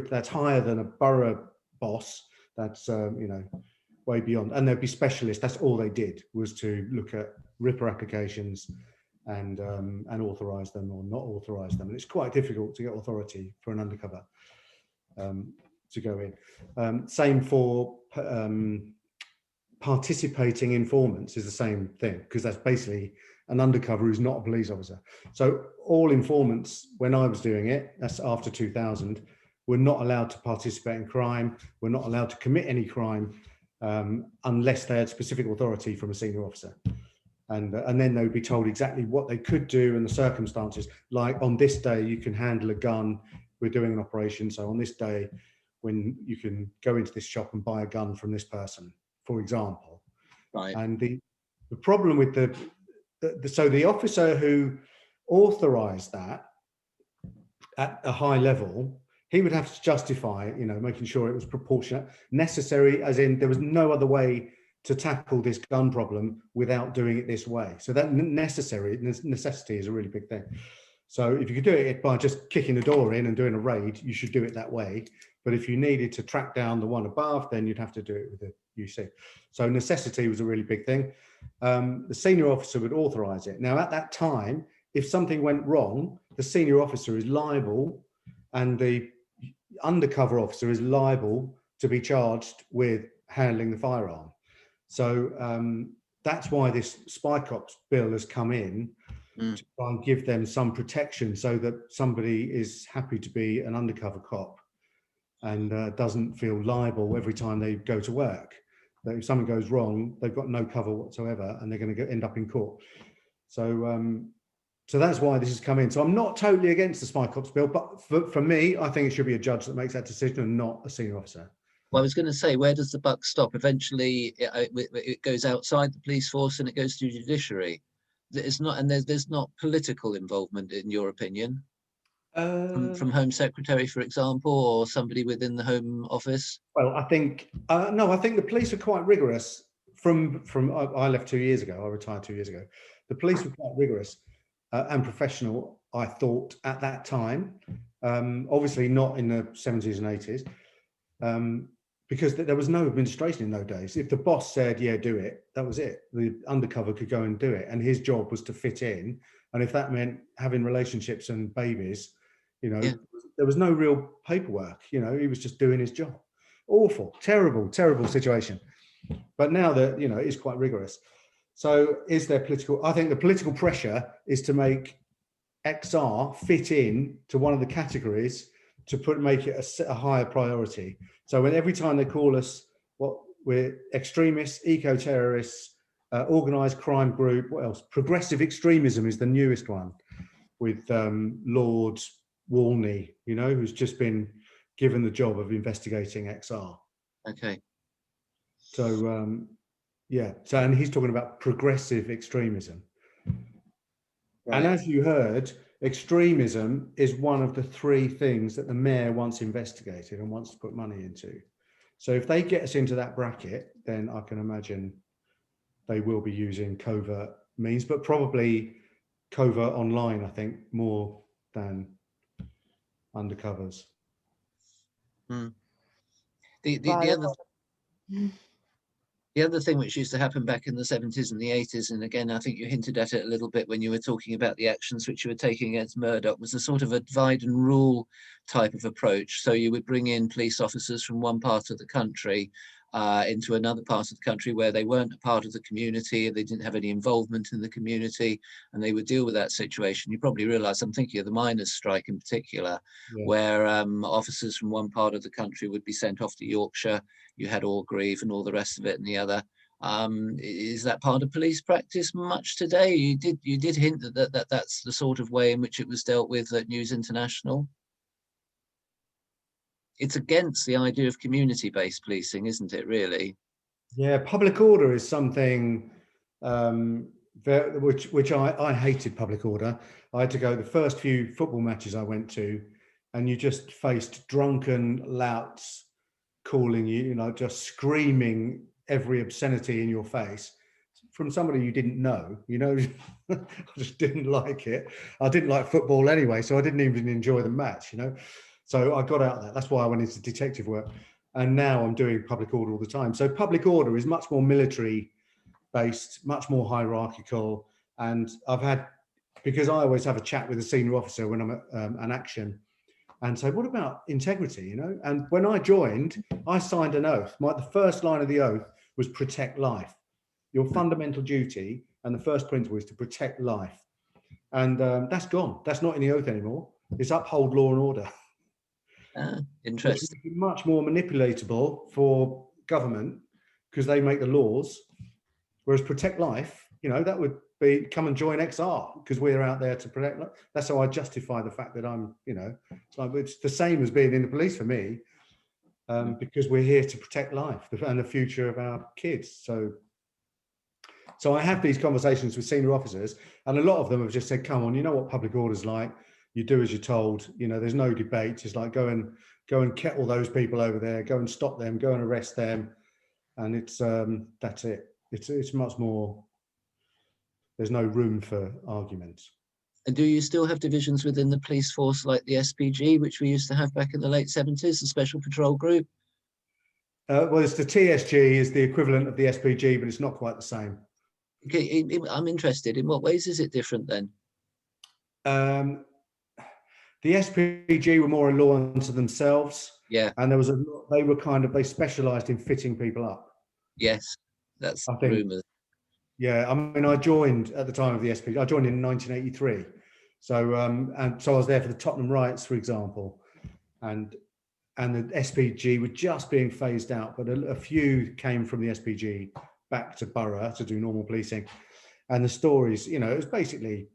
that's higher than a borough boss. That's way beyond. And there'd be specialists. That's all they did, was to look at RIPA applications and authorize them or not authorize them. And it's quite difficult to get authority for an undercover to go in. Same for participating informants is the same thing, because that's basically an undercover who's not a police officer. So all informants, when I was doing it, that's after 2000, were not allowed to participate in crime, were not allowed to commit any crime unless they had specific authority from a senior officer. And then they would be told exactly what they could do and the circumstances. Like, on this day, you can handle a gun. We're doing an operation. So on this day, when you can go into this shop and buy a gun from this person, for example.
Right.
And the problem with so the officer who authorised that at a high level, he would have to justify, making sure it was proportionate, necessary, as in there was no other way to tackle this gun problem without doing it this way. So that necessity is a really big thing. So if you could do it by just kicking the door in and doing a raid, you should do it that way. But if you needed to track down the one above, then you'd have to do it with the UC. So necessity was a really big thing. The senior officer would authorize it. Now, at that time, if something went wrong, the senior officer is liable and the undercover officer is liable to be charged with handling the firearm. So that's why this Spy Cops bill has come in to try and give them some protection so that somebody is happy to be an undercover cop and doesn't feel liable every time they go to work. That if something goes wrong, they've got no cover whatsoever and they're going to end up in court. So so that's why this has come in. So I'm not totally against the Spy Cops bill, but for me, I think it should be a judge that makes that decision and not a senior officer.
Well, I was going to say, where does the buck stop? Eventually, it goes outside the police force and it goes to judiciary. There's not political involvement, in your opinion, from Home Secretary, for example, or somebody within the Home Office.
Well, I think no. I think the police are quite rigorous. I left 2 years ago. I retired 2 years ago. The police were quite rigorous and professional, I thought, at that time. Obviously, not in the 70s and 80s. Because there was no administration in those days. If the boss said, yeah, do it, that was it. The undercover could go and do it. And his job was to fit in. And if that meant having relationships and babies, there was no real paperwork. He was just doing his job. Awful, terrible, terrible situation. But now that, it is quite rigorous. So is there I think the political pressure is to make XR fit in to one of the categories to make it a higher priority. So when every time they call us, we're extremists, eco-terrorists, organised crime group, what else? Progressive extremism is the newest one with Lord Walney, who's just been given the job of investigating XR.
Okay.
So, and he's talking about progressive extremism. Right. And as you heard, extremism is one of the three things that the mayor wants investigated and wants to put money into. So if they get us into that bracket, then I can imagine they will be using covert means, but probably covert online, I think, more than undercovers.
The other thing which used to happen back in the 70s and the 80s, and again, I think you hinted at it a little bit when you were talking about the actions which you were taking against Murdoch, was a sort of a divide and rule type of approach. So you would bring in police officers from one part of the country into another part of the country where they weren't a part of the community, they didn't have any involvement in the community, and they would deal with that situation. You probably realise, I'm thinking of the miners' strike in particular, where officers from one part of the country would be sent off to Yorkshire. You had Orgreave and all the rest of it and the other. Is that part of police practice much today? You did hint that that's the sort of way in which it was dealt with at News International. It's against the idea of community-based policing, isn't it, really?
Yeah, public order is something which I hated. Public order. I had to go the first few football matches I went to, and you just faced drunken louts calling you, just screaming every obscenity in your face from somebody you didn't know. I just didn't like it. I didn't like football anyway, so I didn't even enjoy the match. So I got out of that. That's why I went into detective work. And now I'm doing public order all the time. So public order is much more military based, much more hierarchical. And because I always have a chat with a senior officer when I'm at an action and say, what about integrity? And when I joined, I signed an oath. The first line of the oath was protect life. Your fundamental duty and the first principle is to protect life. And that's gone. That's not in the oath anymore. It's uphold law and order.
Interesting.
It's much more manipulatable for government because they make the laws, whereas protect life, that would be come and join XR because we're out there to protect life. That's how I justify the fact that I'm, it's the same as being in the police for me, because we're here to protect life and the future of our kids. So So I have these conversations with senior officers, and a lot of them have just said, come on, you know what public order's like. You do as you're told. You know, there's no debate. It's like go and kettle those people over there, go and stop them, go and arrest them. And it's that's it. It's much more, there's no room for arguments.
And do you still have divisions within the police force like the SPG, which we used to have back in the late 70s, the Special Patrol Group?
Well, it's the TSG is the equivalent of the SPG, but it's not quite the same.
Okay, I'm interested. In what ways is it different then?
The SPG were more a law unto themselves.
Yeah.
And they specialised in fitting people up.
Yes, that's rumours.
Yeah, I mean, I joined at the time of the SPG. I joined in 1983. So, and so I was there for the Tottenham riots, for example. And the SPG were just being phased out, but a few came from the SPG back to borough to do normal policing. And the stories, you know, it was basically,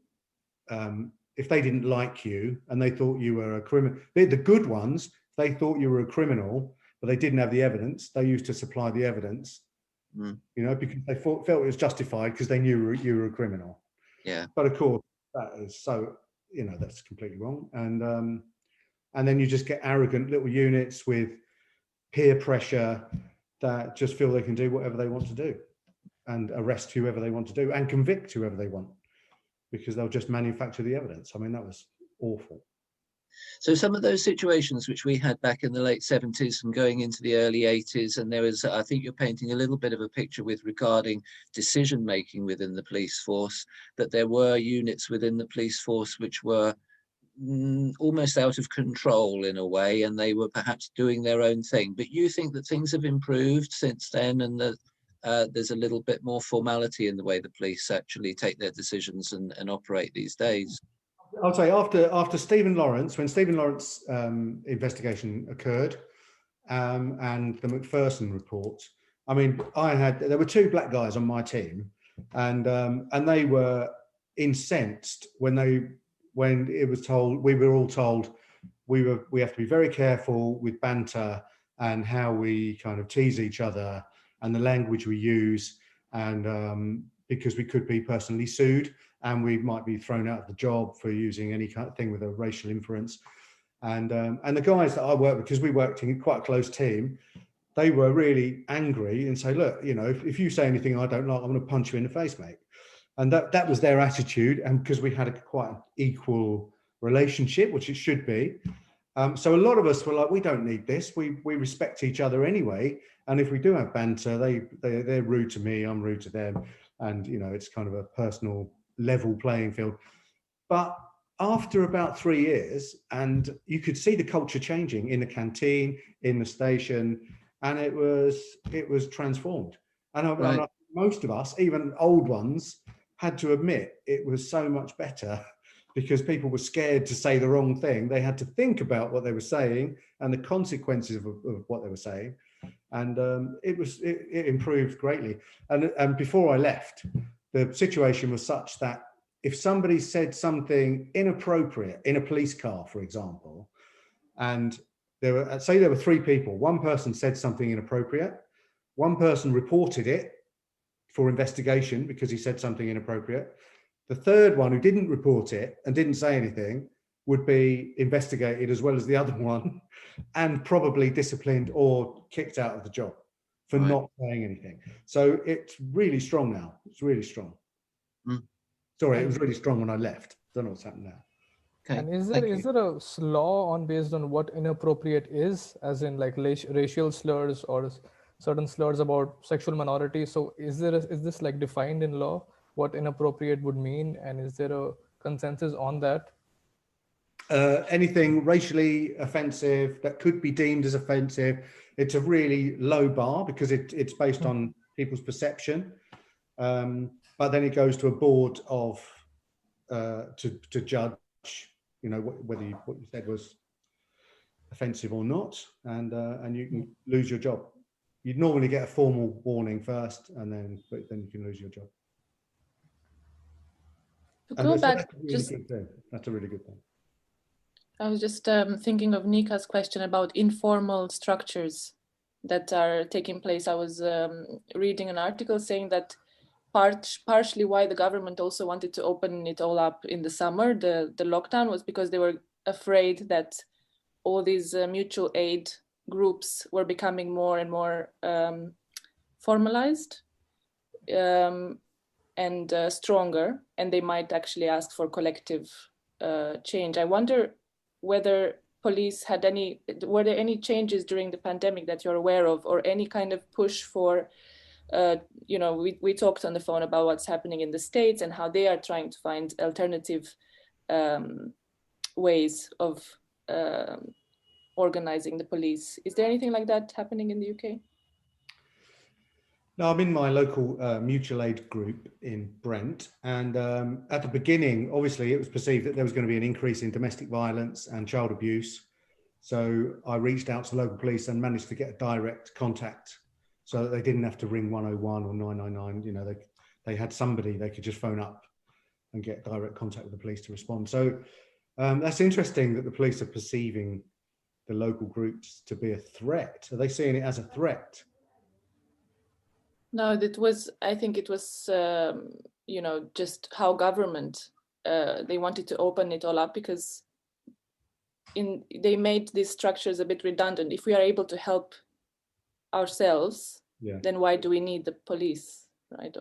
if they didn't like you and they thought you were a criminal, the good ones, they thought you were a criminal, but they didn't have the evidence. They used to supply the evidence, you know, because they felt it was justified because they knew you were a criminal.
Yeah.
But of course, that is so, you know, that's completely wrong. And then you just get arrogant little units with peer pressure that just feel they can do whatever they want to do and arrest whoever they want to do and convict whoever they want, because they'll just manufacture the evidence. I mean, that was awful.
So some of those situations which we had back in the late 70s and going into the early 80s, and there was, I think you're painting a little bit of a picture with regarding decision making within the police force, that there were units within the police force which were almost out of control in a way, and they were perhaps doing their own thing. But you think that things have improved since then, and that there's a little bit more formality in the way the police actually take their decisions and operate these days?
I'll say after Stephen Lawrence, when Stephen Lawrence investigation occurred, and the Macpherson report, I mean, there were two black guys on my team, and they were incensed when it was told, we were all told we have to be very careful with banter and how we kind of tease each other and the language we use, and because we could be personally sued and we might be thrown out of the job for using any kind of thing with a racial inference. And the guys that I worked with, because we worked in quite a close team, they were really angry and say, look, you know, if you say anything I don't like, I'm going to punch you in the face, mate. And that was their attitude. And because we had quite an equal relationship, which it should be. So a lot of us were like, we don't need this. We respect each other anyway. And if we do have banter, they're rude to me, I'm rude to them. And, you know, it's kind of a personal level playing field. But after about 3 years, and you could see the culture changing in the canteen, in the station, and it was transformed. And most of us, even old ones, had to admit it was so much better, because people were scared to say the wrong thing. They had to think about what they were saying and the consequences of what they were saying. And it improved greatly. And before I left, the situation was such that if somebody said something inappropriate in a police car, for example, and there were 3 people, one person said something inappropriate, one person reported it for investigation because he said something inappropriate. The third one, who didn't report it and didn't say anything, would be investigated as well as the other one, and probably disciplined or kicked out of the job for not saying anything. So it's really strong now. It's really strong. Sorry, it was really strong when I left. Don't know what's happened now.
Okay. And is there a law based on what inappropriate is, as in like racial slurs or certain slurs about sexual minorities? So is this like defined in law, what inappropriate would mean, and is there a consensus on that?
Anything racially offensive that could be deemed as offensive, it's a really low bar because it's based on people's perception. But then it goes to a board of to judge, you know, whether what you said was offensive or not, and you can lose your job. You'd normally get a formal warning first, and then you can lose your job.
To go back,
that's a really good thing.
I was just thinking of Nika's question about informal structures that are taking place. I was reading an article saying that partially why the government also wanted to open it all up in the summer, the lockdown, was because they were afraid that all these mutual aid groups were becoming more and more formalized and stronger, and they might actually ask for collective change. I wonder whether police had were there any changes during the pandemic that you're aware of, or any kind of push for, we talked on the phone about what's happening in the States and how they are trying to find alternative ways of organizing the police. Is there anything like that happening in the UK?
No, I'm in my local mutual aid group in Brent, and at the beginning, obviously, it was perceived that there was going to be an increase in domestic violence and child abuse. So I reached out to the local police and managed to get a direct contact, so that they didn't have to ring 101 or 999. You know, they had somebody they could just phone up and get direct contact with the police to respond. So that's interesting that the police are perceiving the local groups to be a threat. Are they seeing it as a threat?
No, I think it was, just how government, they wanted to open it all up because they made these structures a bit redundant. If we are able to help ourselves, then why do we need the police, right?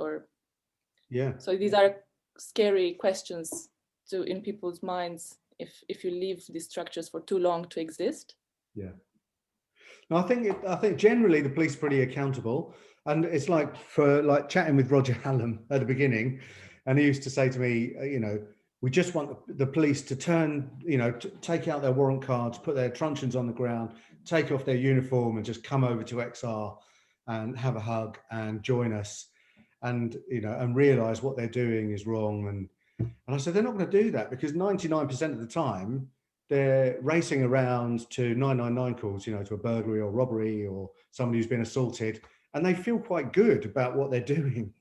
So these are scary questions in people's minds if you leave these structures for too long to exist. Yeah.
No, I think generally the police are pretty accountable. And it's like chatting with Roger Hallam at the beginning, and he used to say to me, we just want the police to turn, take out their warrant cards, put their truncheons on the ground, take off their uniform and just come over to XR and have a hug and join us and, and realize what they're doing is wrong. And I said, they're not going to do that because 99% of the time they're racing around to 999 calls, to a burglary or robbery or somebody who's been assaulted. And they feel quite good about what they're doing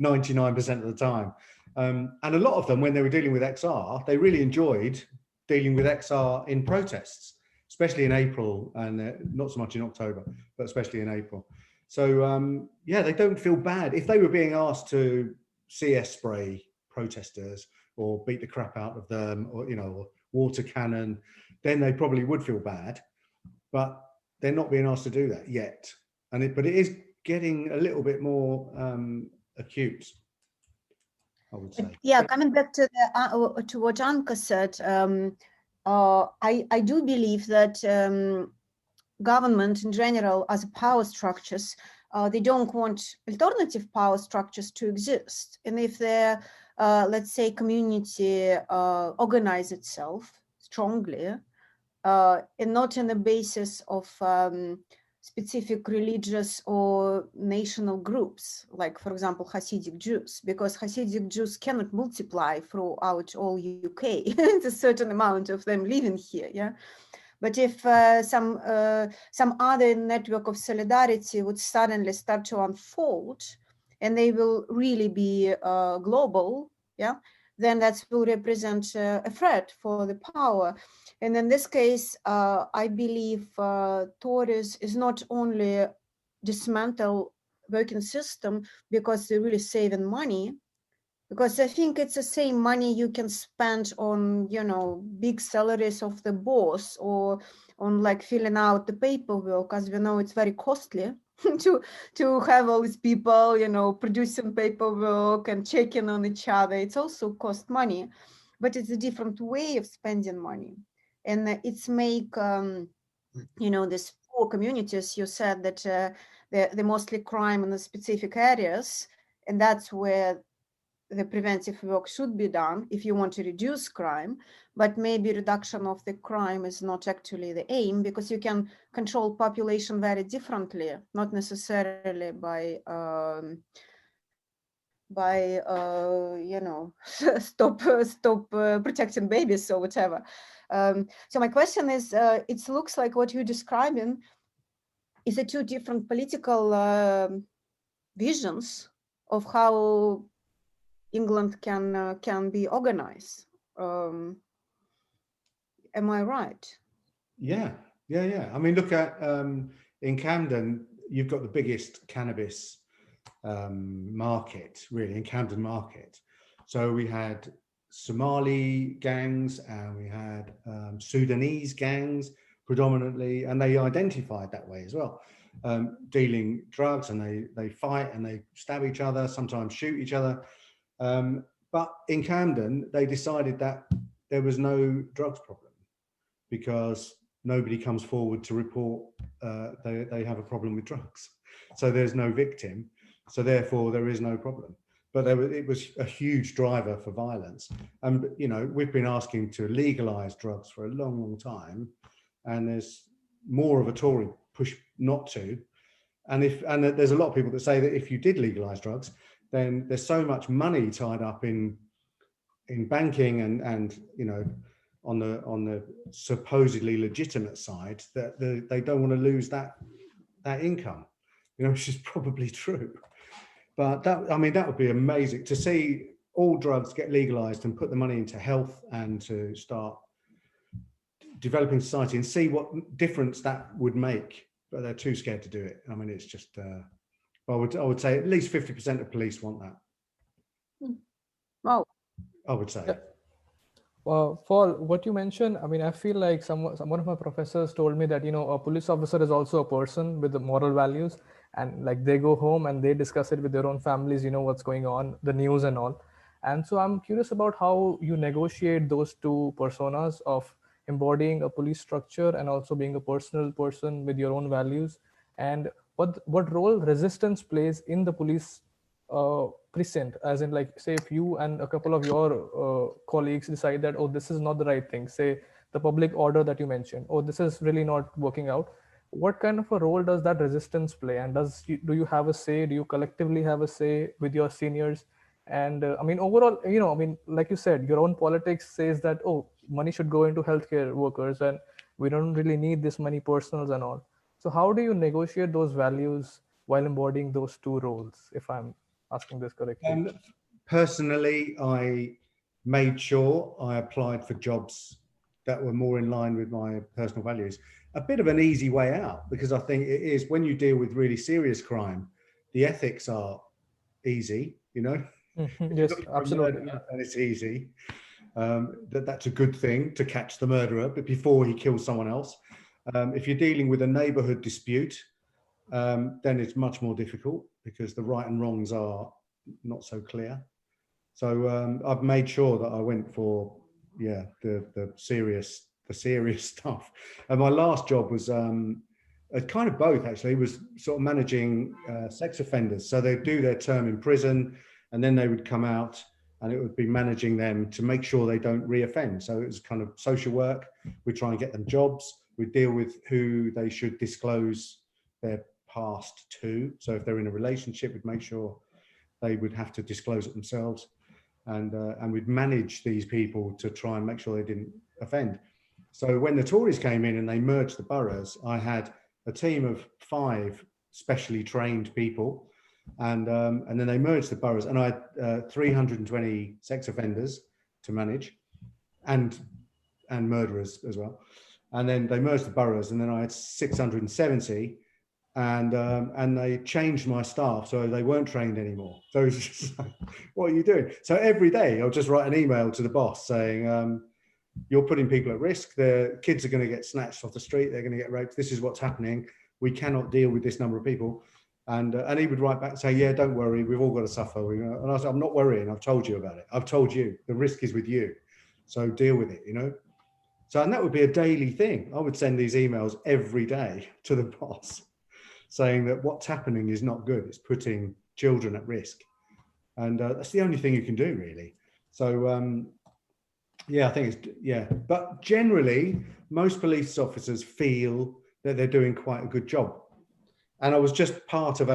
99% of the time. And a lot of them, when they were dealing with XR, they really enjoyed dealing with XR in protests, especially in April and not so much in October, but especially in April. So, they don't feel bad. If they were being asked to CS spray protesters or beat the crap out of them or, or water cannon, then they probably would feel bad. But they're not being asked to do that yet. But it is getting a little bit more acute, I would say.
Yeah, coming back to what Anka said, I do believe that government in general, as power structures, they don't want alternative power structures to exist. And if their, let's say, community organize itself strongly, and not on the basis of specific religious or national groups, like, for example, Hasidic Jews, because Hasidic Jews cannot multiply throughout all UK. It's a certain amount of them living here, yeah. But if some other network of solidarity would suddenly start to unfold, and they will really be global, yeah, then that will represent a threat for the power. And in this case, I believe Tories is not only dismantle working system because they're really saving money, because I think it's the same money you can spend on, big salaries of the boss or on like filling out the paperwork, as we know it's very costly to have all these people, producing paperwork and checking on each other. It's also cost money, but it's a different way of spending money. And it's make, these poor communities, you said that they're mostly crime in the specific areas, and that's where the preventive work should be done if you want to reduce crime, but maybe reduction of the crime is not actually the aim, because you can control population very differently, not necessarily by stop protecting babies or whatever. So my question is, it looks like what you're describing is two different political visions of how England can be organized. Am I right?
Yeah. I mean, look at in Camden, you've got the biggest cannabis market, really, in Camden Market. So we had Somali gangs and we had Sudanese gangs predominantly, and they identified that way as well, dealing drugs, and they fight and they stab each other, sometimes shoot each other. But in Camden, they decided that there was no drugs problem because nobody comes forward to report they have a problem with drugs. So there's no victim. So therefore, there is no problem. But it was a huge driver for violence. And, you know, we've been asking to legalize drugs for a long, long time. And there's more of a Tory push not to. And there's a lot of people that say that if you did legalize drugs, then there's so much money tied up in banking and you know, on the supposedly legitimate side that they don't want to lose that income, you know, which is probably true. But that, I mean, that would be amazing to see all drugs get legalized and put the money into health and to start developing society and see what difference that would make. But they're too scared to do it. I mean, it's just, I would say at least 50% of police want that.
Wow.
I would say.
Yeah. Paul, what you mentioned, I mean, I feel like one of my professors told me that, you know, a police officer is also a person with the moral values, and like they go home and they discuss it with their own families, you know, what's going on, the news and all. And so I'm curious about how you negotiate those two personas of embodying a police structure and also being a personal person with your own values, and what role resistance plays in the police precinct, as in, like, say if you and a couple of your colleagues decide that, oh, this is not the right thing, say the public order that you mentioned, oh, this is really not working out, what kind of a role does that resistance play? And do you have a say? Do you collectively have a say with your seniors? And I mean, overall, you know, I mean, like you said, your own politics says that, oh, money should go into healthcare workers and we don't really need this many personals and all. So how do you negotiate those values while embodying those two roles, if I'm asking this correctly?
Personally, I made sure I applied for jobs that were more in line with my personal values. A bit of an easy way out, because I think it is, when you deal with really serious crime, the ethics are easy, you know.
Yes, absolutely.
Murder, and it's easy. That's a good thing to catch the murderer, but before he kills someone else. If you're dealing with a neighborhood dispute, then it's much more difficult because the right and wrongs are not so clear. So I've made sure that I went for the serious stuff. And my last job was kind of both, actually. It was sort of managing sex offenders. So they'd do their term in prison and then they would come out, and it would be managing them to make sure they don't reoffend. So it was kind of social work. We'd try and get them jobs. We'd deal with who they should disclose their past to. So if they're in a relationship, we'd make sure they would have to disclose it themselves. And we'd manage these people to try and make sure they didn't offend. So when the Tories came in and they merged the boroughs, I had a team of 5 specially trained people. And then they merged the boroughs, and I had 320 sex offenders to manage, and murderers as well. And then they merged the boroughs, and then I had 670, and they changed my staff, so they weren't trained anymore. So it was just like, what are you doing? So every day I'll just write an email to the boss saying, you're putting people at risk. Their kids are going to get snatched off the street. They're going to get raped. This is what's happening. We cannot deal with this number of people. And he would write back and say, yeah, don't worry, we've all got to suffer. And I said, I'm not worrying, I've told you about it. I've told you, the risk is with you. So deal with it, you know? So, and that would be a daily thing. I would send these emails every day to the boss saying that what's happening is not good. It's putting children at risk. And that's the only thing you can do, really. So, yeah, I think it's, yeah. But generally, most police officers feel that they're doing quite a good job. And I was just part of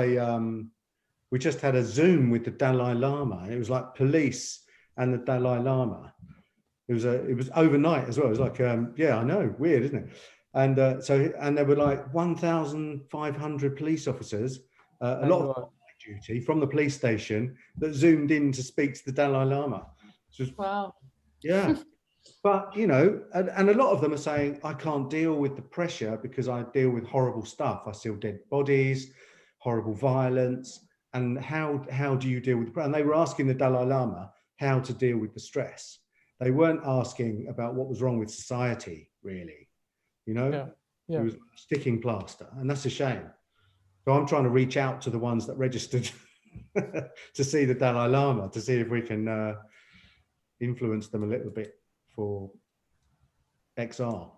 we just had a Zoom with the Dalai Lama. It was like police and the Dalai Lama. It was overnight as well. It was like, yeah, I know, weird, isn't it? And and there were like 1,500 police officers, a lot of duty from the police station that zoomed in to speak to the Dalai Lama. Just,
wow.
Yeah. But, you know, and a lot of them are saying, I can't deal with the pressure because I deal with horrible stuff. I see dead bodies, horrible violence. and how do you deal with, and they were asking the Dalai Lama how to deal with the stress. They weren't asking about what was wrong with society, really. You know,
Yeah.
It was a sticking plaster, and that's a shame. So I'm trying to reach out to the ones that registered to see the Dalai Lama, to see if we can influence them a little bit for XR.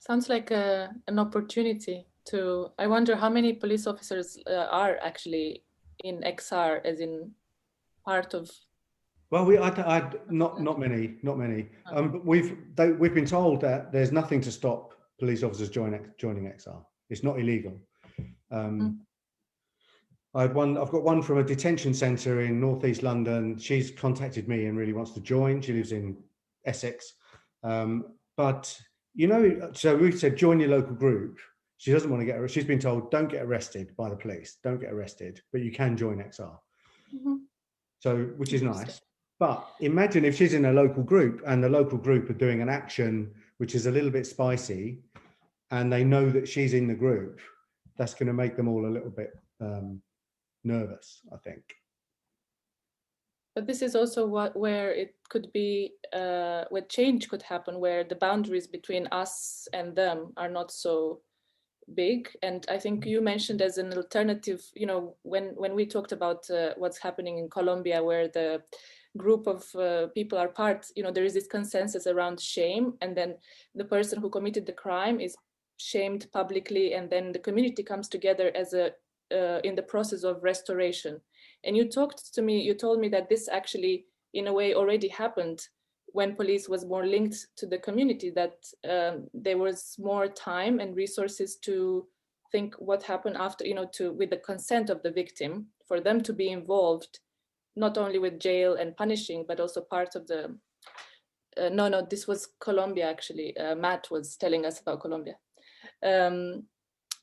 Sounds like an opportunity to. I wonder how many police officers are actually in XR, as in part of.
Well, not many. But we've been told that there's nothing to stop police officers joining XR. It's not illegal. I've got one from a detention centre in northeast London. She's contacted me and really wants to join. She lives in Essex, but you know, so we said join your local group. She doesn't want to get arrested. She's been told don't get arrested by the police. Don't get arrested, but you can join XR. So, which is nice. But imagine if she's in a local group and the local group are doing an action which is a little bit spicy, and they know that she's in the group. That's going to make them all a little bit nervous, I think.
But this is also where it could be, where change could happen, where the boundaries between us and them are not so big. And I think you mentioned as an alternative, you know, when we talked about what's happening in Colombia, where the group of people are part, you know, there is this consensus around shame, and then the person who committed the crime is shamed publicly, and then the community comes together as a in the process of restoration. And you told me that this actually in a way already happened when police was more linked to the community, that there was more time and resources to think what happened after, you know, with the consent of the victim, for them to be involved, not only with jail and punishing, but also part of the, no, this was Colombia actually. Matt was telling us about Colombia.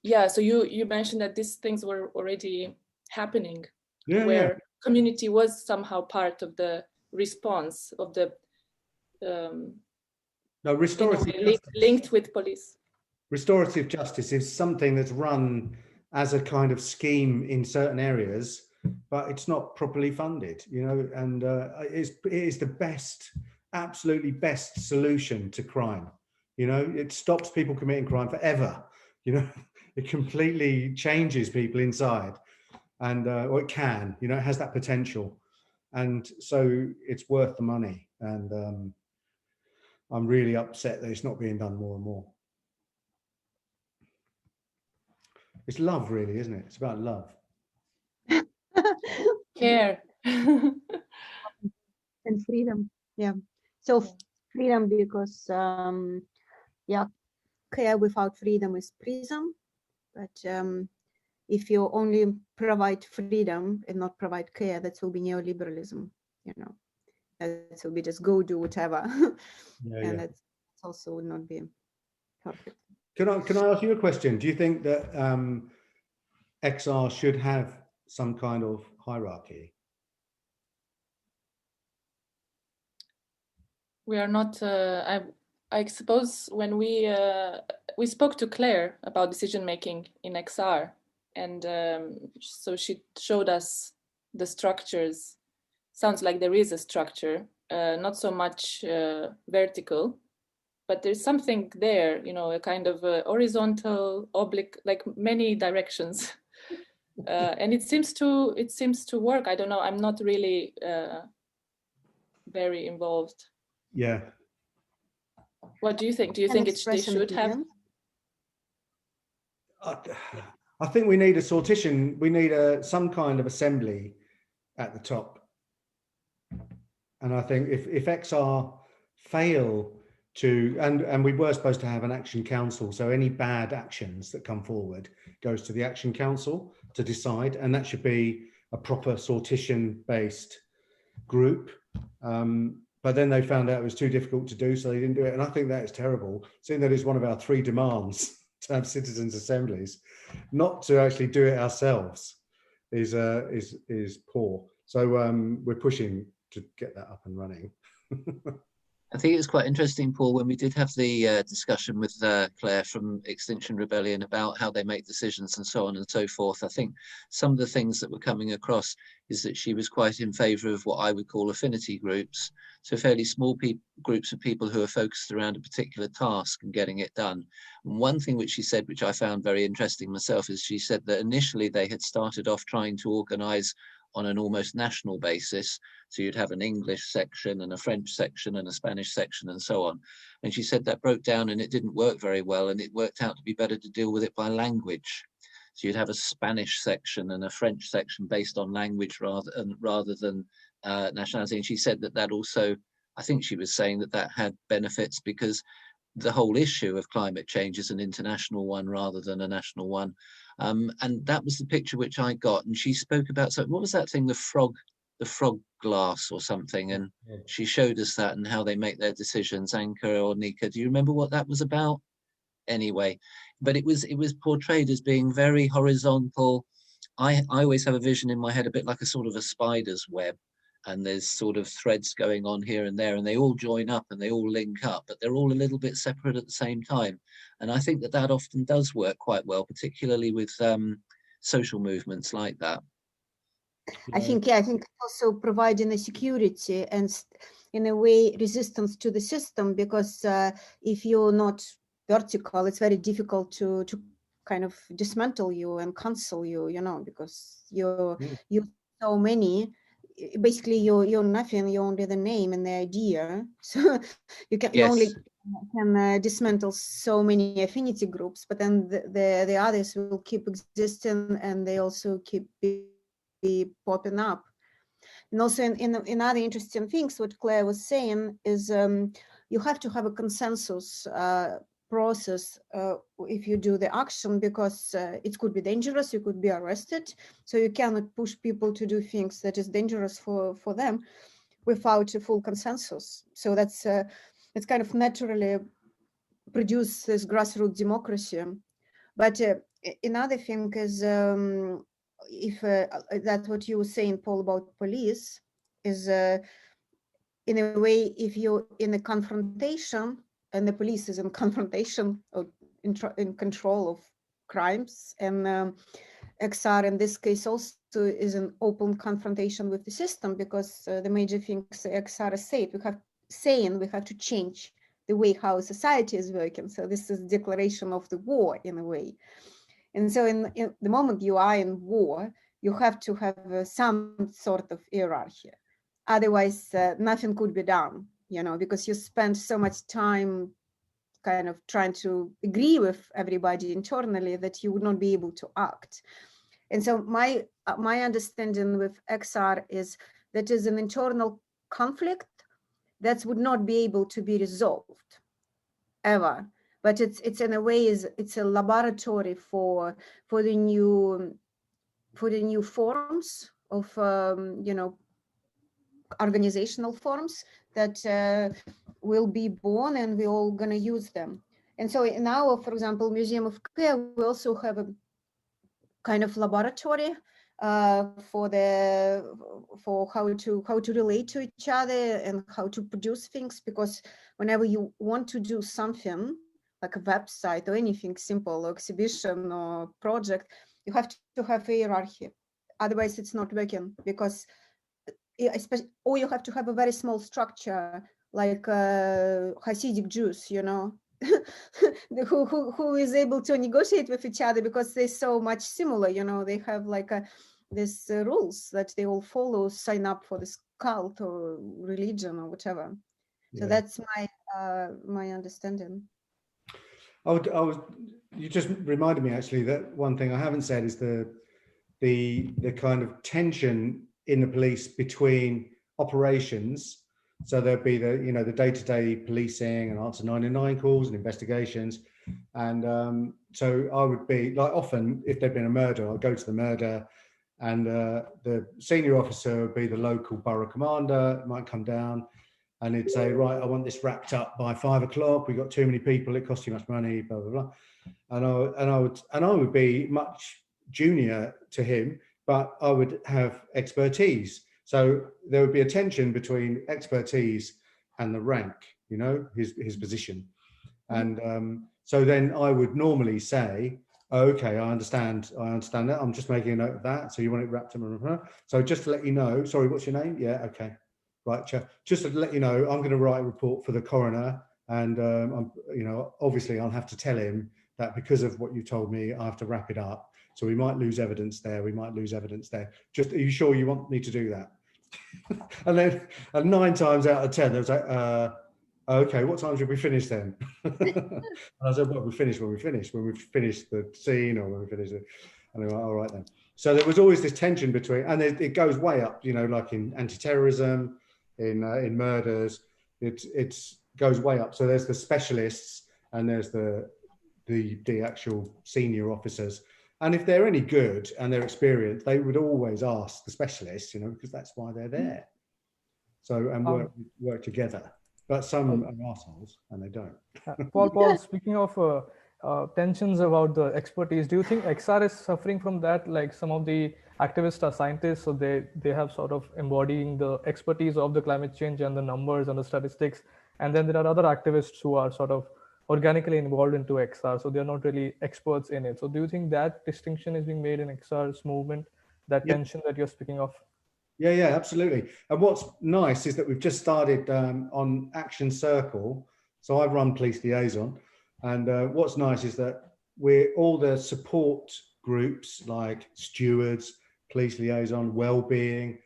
Yeah, so you mentioned that these things were already happening, where community was somehow part of the response of the
restorative
linked with police.
Restorative justice is something that's run as a kind of scheme in certain areas, but it's not properly funded, you know, and it is the best, absolutely best solution to crime. You know, it stops people committing crime forever. You know, it completely changes people inside, and or it can, you know, it has that potential, and so it's worth the money. And I'm really upset that it's not being done more and more. It's love, really, isn't it? It's about love.
Care.
And freedom. Yeah. So freedom, because yeah, care without freedom is prison. But if you only provide freedom and not provide care, that will be neoliberalism. You know, that will be just go do whatever, and that also would not be perfect.
Can I ask you a question? Do you think that XR should have some kind of hierarchy?
We are not. I suppose when we spoke to Claire about decision making in XR, and so she showed us the structures. Sounds like there is a structure, not so much vertical, but there's something there, you know, a kind of horizontal, oblique, like many directions, and it seems to work. I don't know. I'm not really very involved.
Yeah.
What do you think? Do you think they should have?
I think we need a sortition. We need some kind of assembly at the top. And I think if XR fail to, and we were supposed to have an action council, so any bad actions that come forward goes to the action council to decide, and that should be a proper sortition-based group. But then they found out it was too difficult to do, so they didn't do it. And I think that is terrible, seeing that it's one of our 3 demands to have citizens' assemblies. Not to actually do it ourselves is poor. So we're pushing to get that up and running.
I think it's quite interesting, Paul, when we did have the discussion with Claire from Extinction Rebellion about how they make decisions and so on and so forth. I think some of the things that were coming across is that she was quite in favour of what I would call affinity groups. So fairly small groups of people who are focused around a particular task and getting it done. And one thing which she said, which I found very interesting myself, is she said that initially they had started off trying to organise on an almost national basis. So you'd have an English section and a French section and a Spanish section and so on. And she said that broke down and it didn't work very well, and it worked out to be better to deal with it by language. So you'd have a Spanish section and a French section based on language rather than nationality. And she said that that also, I think she was saying that that had benefits because the whole issue of climate change is an international one rather than a national one. And that was the picture which I got. And she spoke about, so what was that thing, the frog glass or something, and she showed us that and how they make their decisions. Anka or Nika, do you remember what that was about? Anyway, but it was portrayed as being very horizontal. I always have a vision in my head a bit like a sort of a spider's web, and there's sort of threads going on here and there, and they all join up and they all link up, but they're all a little bit separate at the same time. And I think that that often does work quite well, particularly with social movements like that.
I think also providing a security and in a way resistance to the system, because if you're not vertical, it's very difficult to kind of dismantle you and cancel you, you know, because you're so many. Basically, you're nothing. You're only the name and the idea. So you can
Yes.
only can dismantle so many affinity groups, but then the others will keep existing, and they also keep be popping up. And also in other interesting things, what Claire was saying is you have to have a consensus process if you do the action, because it could be dangerous, you could be arrested. So you cannot push people to do things that is dangerous for them without a full consensus. So that's it's kind of naturally produce this grassroots democracy. But another thing is if that's what you were saying, Paul, about police, is in a way, if you're in a confrontation and the police is in confrontation or in control of crimes, and XR in this case also is an open confrontation with the system, because the major things XR is saying we have to change the way how society is working. So this is declaration of the war in a way. And so in the moment you are in war, you have to have some sort of hierarchy. Otherwise, nothing could be done, you know, because you spend so much time kind of trying to agree with everybody internally that you would not be able to act. And so my understanding with XR is that is an internal conflict that would not be able to be resolved ever. But it's in a way it's a laboratory for the new forms of you know, organizational forms that will be born, and we're all going to use them. And so in our, for example, Museum of Care, we also have a kind of laboratory for how to relate to each other and how to produce things, because whenever you want to do something like a website or anything simple, or exhibition or project, you have to have a hierarchy. Otherwise it's not working, because or you have to have a very small structure, like Hasidic Jews, you know, who is able to negotiate with each other, because they're so much similar, you know, they have like these rules that they all follow, sign up for this cult or religion or whatever. So that's my understanding.
You just reminded me actually that one thing I haven't said is the kind of tension in the police between operations. So there'd be the day-to-day policing and answer 999 calls and investigations. And so I would be like, often if there'd been a murder, I'd go to the murder, and the senior officer would be the local borough commander, might come down and he'd say, right, I want this wrapped up by 5 o'clock. We've got too many people. It costs too much money, blah, blah, blah. And I would be much junior to him, but I would have expertise. So there would be a tension between expertise and the rank. you know, his position. And so then I would normally say, oh, okay, I understand that. I'm just making a note of that. So you want it wrapped in, so just to let you know, sorry, what's your name? Yeah, okay. Right, just to let you know, I'm going to write a report for the coroner, and I'm, you know, obviously I'll have to tell him that because of what you told me, I have to wrap it up. So we might lose evidence there. We might lose evidence there. Just, are you sure you want me to do that? And then 9 times out of 10, they was like, okay, what time should we finish then? And I said, well, we finish when we finish the scene, or when we finish it. And they were like, all right then. So there was always this tension between, and it goes way up, you know, like in anti-terrorism, in murders, it goes way up. So there's the specialists and there's the actual senior officers. And if they're any good and they're experienced, they would always ask the specialists, you know, because that's why they're there. So, and work together. But some are assholes and they don't.
Paul, speaking of tensions about the expertise, do you think XR is suffering from that? Like, some of the activists are scientists, so they have sort of embodying the expertise of the climate change and the numbers and the statistics. And then there are other activists who are sort of organically involved into XR, so they're not really experts in it. So do you think that distinction is being made in XR's movement, that tension that you're speaking of?
Yeah, absolutely. And what's nice is that we've just started on Action Circle. So I run Police Liaison, and what's nice is that we're all the support groups like stewards, Police Liaison, Wellbeing,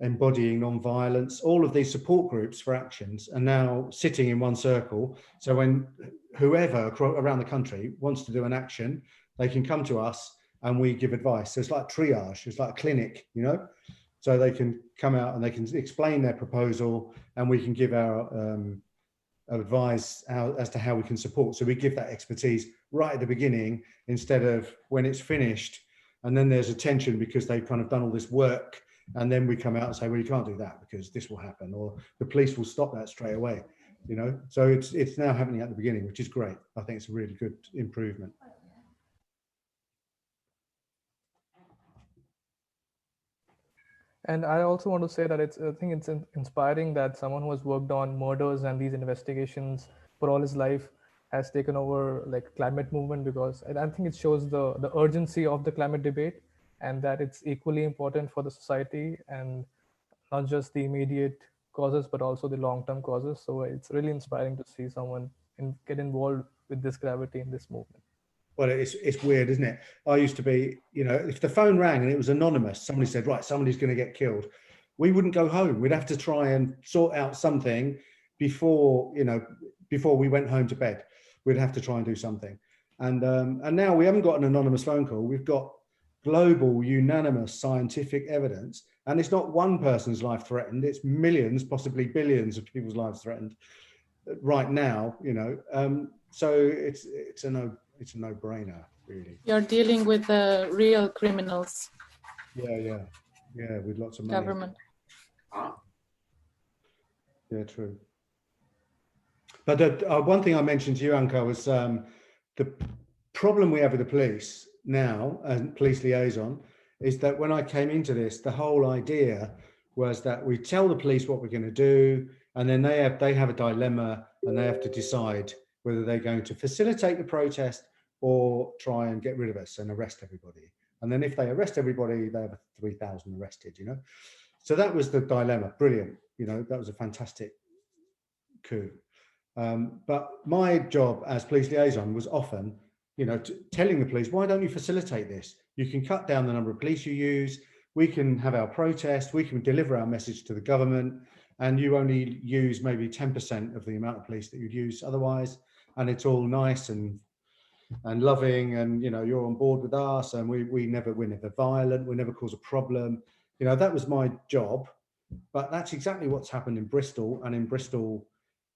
Embodying Non-Violence, all of these support groups for actions are now sitting in one circle. So when whoever around the country wants to do an action, they can come to us and we give advice. So it's like triage, it's like a clinic, you know? So they can come out and they can explain their proposal, and we can give our advice as to how we can support. So we give that expertise right at the beginning instead of when it's finished. And then there's a tension because they've kind of done all this work. And then we come out and say, well, you can't do that because this will happen, or the police will stop that straight away, you know? So it's now happening at the beginning, which is great. I think it's a really good improvement.
And I also want to say that I think it's inspiring that someone who has worked on murders and these investigations for all his life has taken over like climate movement, because I think it shows the urgency of the climate debate, and that it's equally important for the society, and not just the immediate causes, but also the long-term causes. So it's really inspiring to see someone get involved with this gravity in this movement.
Well, it's weird, isn't it? I used to be, you know, if the phone rang and it was anonymous, somebody said, right, somebody's going to get killed, we wouldn't go home. We'd have to try and sort out something before we went home to bed. We'd have to try and do something. And now we haven't got an anonymous phone call. We've got global, unanimous scientific evidence. And it's not one person's life threatened. It's millions, possibly billions of people's lives threatened right now, you know. So it's a no-brainer, really.
You're dealing with the real criminals.
Yeah, with lots of money.
Government.
Yeah, true. But the one thing I mentioned to you, Anka, was the problem we have with the police now, and police liaison, is that when I came into this, the whole idea was that we tell the police what we're going to do, and then they have a dilemma, and they have to decide whether they're going to facilitate the protest or try and get rid of us and arrest everybody. And then if they arrest everybody, they have 3,000 arrested, you know. So that was the dilemma. Brilliant. You know, that was a fantastic coup. But my job as police liaison was often, you know, telling the police, why don't you facilitate this? You can cut down the number of police you use. We can have our protest. We can deliver our message to the government. And you only use maybe 10% of the amount of police that you'd use otherwise. And it's all nice and loving, and you know, you're on board with us, and we're never violent, we never cause a problem. You know, that was my job. But that's exactly what's happened in Bristol, and in Bristol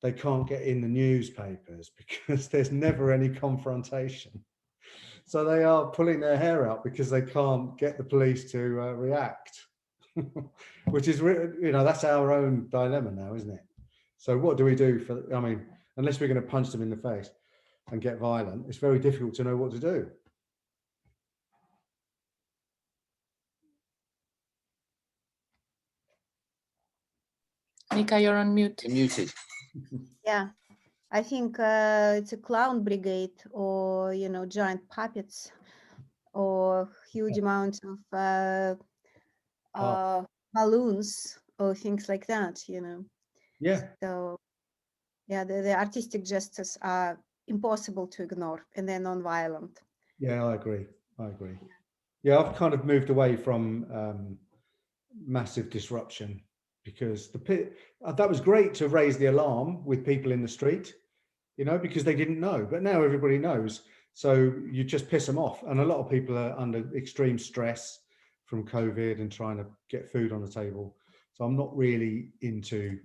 they can't get in the newspapers because there's never any confrontation. So they are pulling their hair out because they can't get the police to react. Which is, you know, that's our own dilemma now, isn't it? So what do we do I mean, unless we're going to punch them in the face and get violent, it's very difficult to know what to do.
Mika, you're on mute.
You're muted.
Yeah, I think it's a clown brigade, or giant puppets, or huge amount of balloons or things like that.
Yeah.
So yeah, the artistic gestures are impossible to ignore, and they're non-violent.
Yeah, I agree. Yeah, I've kind of moved away from massive disruption, because that was great to raise the alarm with people in the street, because they didn't know, but now everybody knows. So you just piss them off. And a lot of people are under extreme stress from COVID and trying to get food on the table. So I'm not really into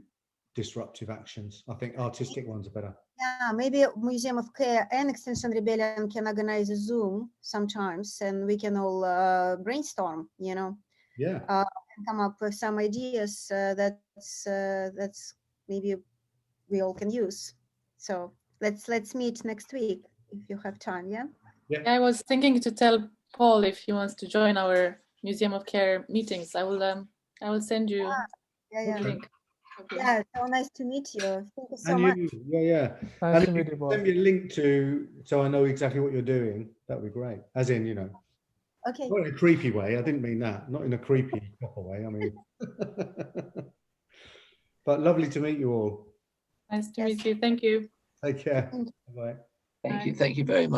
disruptive actions. I think artistic ones are better.
Yeah, maybe Museum of Care and Extinction Rebellion can organize a Zoom sometimes, and we can all brainstorm,
Yeah.
And come up with some ideas that's maybe we all can use. So let's meet next week if you have time. Yeah.
Yeah.
I was thinking to tell Paul if he wants to join our Museum of Care meetings. I will send you
Yeah.
the link. Okay.
Yeah, so nice to meet you. Thank you so
And
much.
Yeah.
Nice
And
to
if
meet
you
you, Paul.
send me a link so I know exactly what you're doing, that would be great. As in,
Okay.
not in a creepy way. I didn't mean that. Not in a creepy proper way. I mean, but lovely to meet you all.
Nice to meet you. Thank you.
Take care. Bye.
Thank you very much.